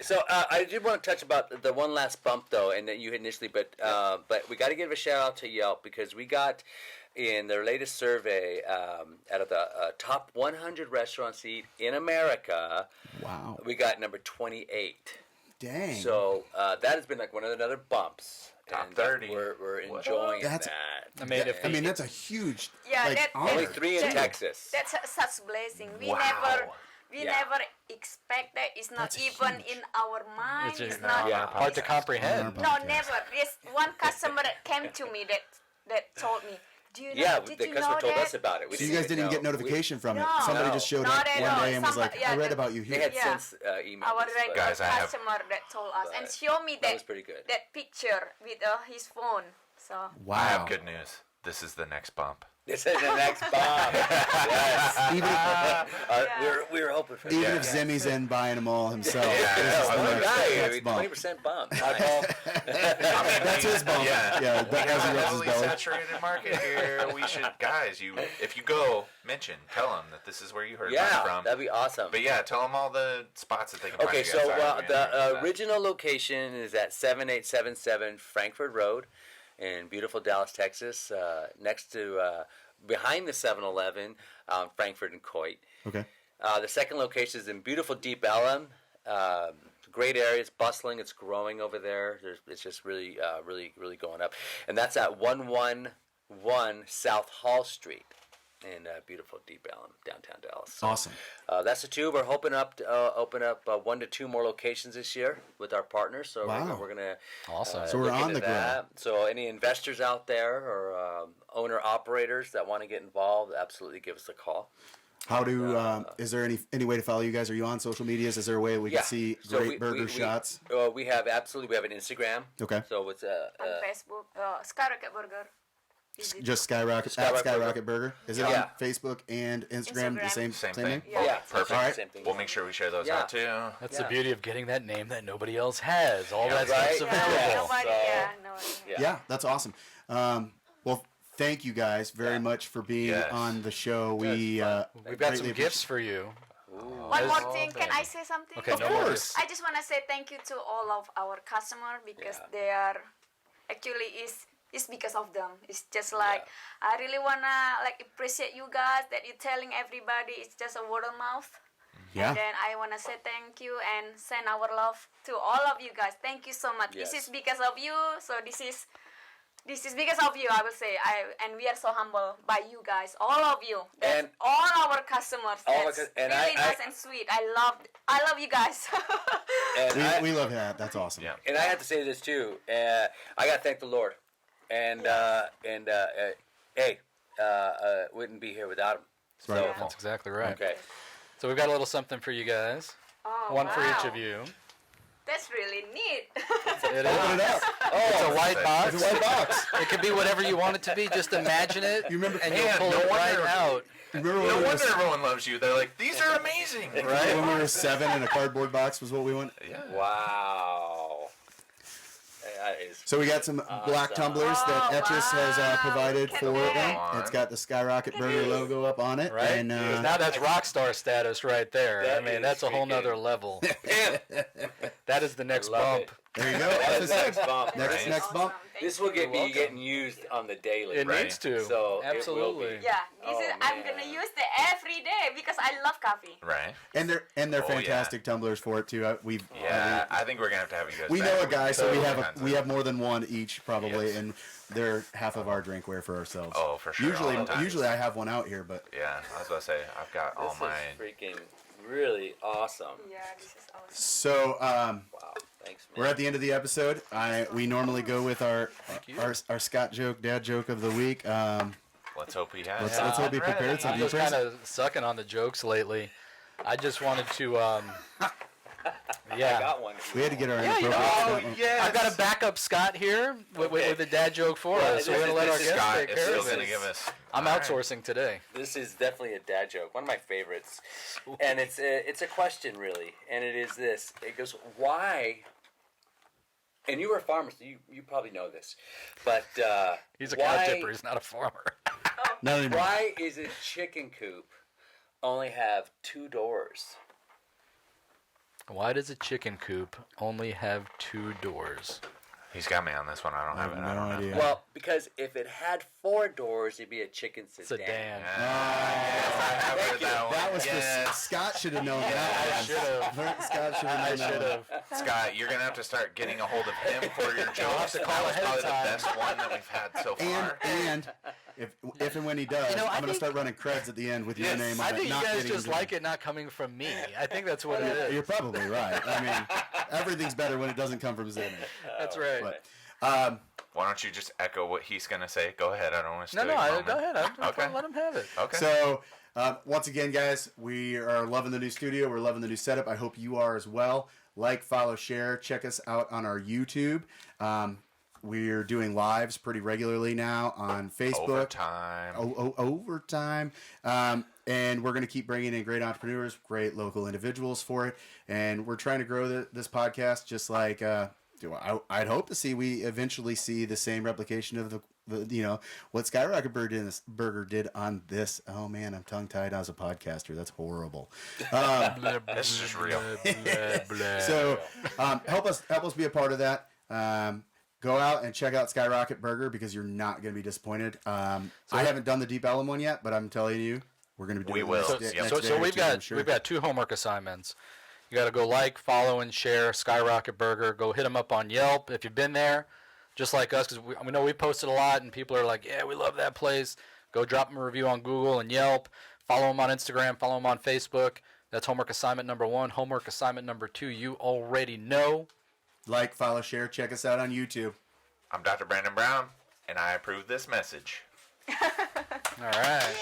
So I did want to touch about the one last bump though, and that you had initially, but we got to give a shout out to Yelp because we got in their latest survey out of the top 100 restaurants to eat in America. Wow. We got number 28. Dang. So that has been like one of the other bumps. Top and 30. We're enjoying That's- that. I mean, if I mean, that's a huge Yeah, honor. Only 3 in that- Texas. That's such blessing. We Wow. never expect that. It's not That's even huge. in our mind. It's It's just not. Yeah. hard to comprehend. No, never. There's one customer that came to me that told me, "Do you know? Yeah, did the you customer know told that?" us about it. We So you guys didn't even get know. notification from it. No. Somebody No. just showed Not up at one all. day and was like, Somebody- yeah, I read the- about you They here. had Yeah. since emailed Our us, but regular Guys, I have- customer that told us and but show me that that was pretty good. that picture with his phone. So Wow. I have good news. This is the next bump. This is the next bomb. Yes. Even, We were hoping for even that. if Zimmy's in buying them all himself. Yeah, this is yeah. the Oh, next- guy, next bump. 20% bump. That's his bump. Yeah. Yeah, We that have has a he rubs his heavily belly. saturated market here. We should, guys. If you go, tell them that this is where you heard about it Yeah, from. that'd be awesome. But yeah, tell them all the spots that they can find Okay, you so guys. Sorry, we the interrupted that. original location is at 7877 Frankfurt Road in beautiful Dallas, Texas, next to behind the 7-Eleven, Frankfurt and Coit. Okay. The second location is in beautiful Deep Ellum. Great area. It's bustling. It's growing over there. It's just really going up. And that's at 111 South Hall Street in beautiful Deep Ellum, downtown Dallas. So, Awesome. that's the two. We're hoping to open up 1 to 2 more locations this year with our partners. So Wow. we're going to Awesome. So we're on the that. So any investors out there or owner operators that want to get involved, absolutely give us a call. How do? Is there any way to follow you guys? Are you on social medias? Is there a way we can see So great burger shots? We have an Instagram. Okay. So it's on Facebook, Skyrocket Burger. Is it- Just Skyrocket, Skyrocket at Skyrocket Burger. Is it Yeah. on Facebook and Instagram? The Instagram. same Same thing. thing. Yeah. Yeah, Perfect. All right. Same thing. We'll make sure we share those Yeah. out too. That's Yeah. the beauty of getting that name that nobody else has. All that right. stuff's Yeah, available. nobody. So- Yeah, nobody. Yeah. Yeah, that's awesome. Well, thank you guys very Yeah. much for being Yes. on the show. We We've got some greatly gifts for you. One more thing, can I say something? Okay, Of no more course. gifts. I just want to say thank you to all of our customers because Yeah. they are actually it's because of them. It's just like I really wanna like appreciate you guys that you're telling everybody. It's just a word of mouth. Yeah. And then I wanna say thank you and send our love to all of you guys. Thank you so much. Yes. This is because of you. So this is because of you. I will say and we are so humble by you guys, all of you. That's And- all our customers. All our That's cus- and really I- nice and sweet. I love you guys. And we love that. That's awesome. Yeah. And I have to say this too. I got to thank the Lord, and wouldn't be here without him. So Right. That's exactly right. okay, So we've got a little something for you guys. Oh, One for each wow. of you. That's really neat. It Open it is. up. It's a white box. It's a white box. It can be whatever you want it to be. Just imagine it, You remember- and you'll Man, pull no it right wonder- out. Remember No when, we wonder were, everyone loves you. They're like, these are amazing. Right? when we were 7 and a cardboard box was what we wanted? Yeah. wow, that is So we got some black tumblers that Oh, Etchus has wow. provided Look at for that. them. It's got the Skyrocket Burger logo up on it. Right? And, Now that's rock star status right there. That I mean, is that's a whole freaking- nother level. That is the next love bump. there you go. That is Episode. next bump. Next, Right. next bump. Awesome. Thank This you. will get be welcome. getting used on the daily. It Right. needs to. So it will be. Absolutely. Yeah, Oh, I'm gonna man. use it every day because I love coffee. Right. And they're Oh, yeah. fantastic tumblers for it too. We've Yeah, I think we're gonna have you guys. we back. know a guy, so we Totally have kinds we of- have more than one each probably, Yes. and they're half of our drinkware for ourselves. Oh, for sure, all the time. Usually I have one out here, but Yeah, I was about to say I've got all This mine. is freaking really awesome. Yeah, this is awesome. Wow, so thanks, man. we're at the end of the episode. We normally go with our you. our Scott joke, dad joke of the week. Let's hope he has. Let's hope he prepared I'm something. just kind of sucking on the jokes lately. I just wanted to, I yeah. got one. We had to get our Yeah, you know, inappropriate stuff. yes. I've got a backup Scott here with a dad joke for Well, us. So we're going to let our this is guests Scott take is care still of gonna it. give us. I'm All right. outsourcing today. This is definitely a dad joke, one of my favorites, and it's a question really, and it is this. It goes, why? And you were a farmer, so you probably know this, but He's a why, cow dipper. He's not a farmer. Not anymore. Why is a chicken coop only have 2 doors? Why does a chicken coop only have 2 doors? He's got me on this one. I don't I have have it. I no don't know. idea. Well, because if it had 4 doors, it'd be a chicken sedan. Sedan. Yes, I have heard that one. That was Yes. for Scott. Should have known I that. should have. Scott should I have known should that. have. Scott, you're gonna have to start getting a hold of him for your jokes. to That call was ahead of probably the time. best one that we've had so far. And if and when he does, You know, I I'm gonna think- start running creds at the end with your Yes. name on I it. think you not guys getting just him like it not coming from me. I think that's what it You're is. probably right. I mean, everything's better when it doesn't come from Zinni. That's right. But Why don't you just echo what he's gonna say? Go ahead. I don't want to. No, go ahead. I'm Okay. let him have it. Okay. So, once again, guys, we are loving the new studio. We're loving the new setup. I hope you are as well. Like, follow, share. Check us out on our YouTube. We're doing lives pretty regularly now on Facebook. Overtime. Overtime. And we're going to keep bringing in great entrepreneurs, great local individuals for it. And we're trying to grow this podcast just like I'd hope to see. We eventually see the same replication of the what Skyrocket Burger did on this. Oh man, I'm tongue tied as a podcaster. That's horrible. This is just real. So help us be a part of that. Go out and check out Skyrocket Burger because you're not going to be disappointed. I haven't done the Deep Ellum one yet, but I'm telling you, we're going to be doing We will. it So, next Yep. day so or we've two, I'm got sure. we've got 2 homework assignments. You got to go like, follow, and share Skyrocket Burger. Go hit them up on Yelp if you've been there, just like us, because we know we posted a lot, and people are like, "Yeah, we love that place." Go drop them a review on Google and Yelp. Follow them on Instagram. Follow them on Facebook. That's homework assignment number 1. Homework assignment number 2, you already know. Like, follow, share. Check us out on YouTube. I'm Dr. Brandon Brown, and I approve this message. All right.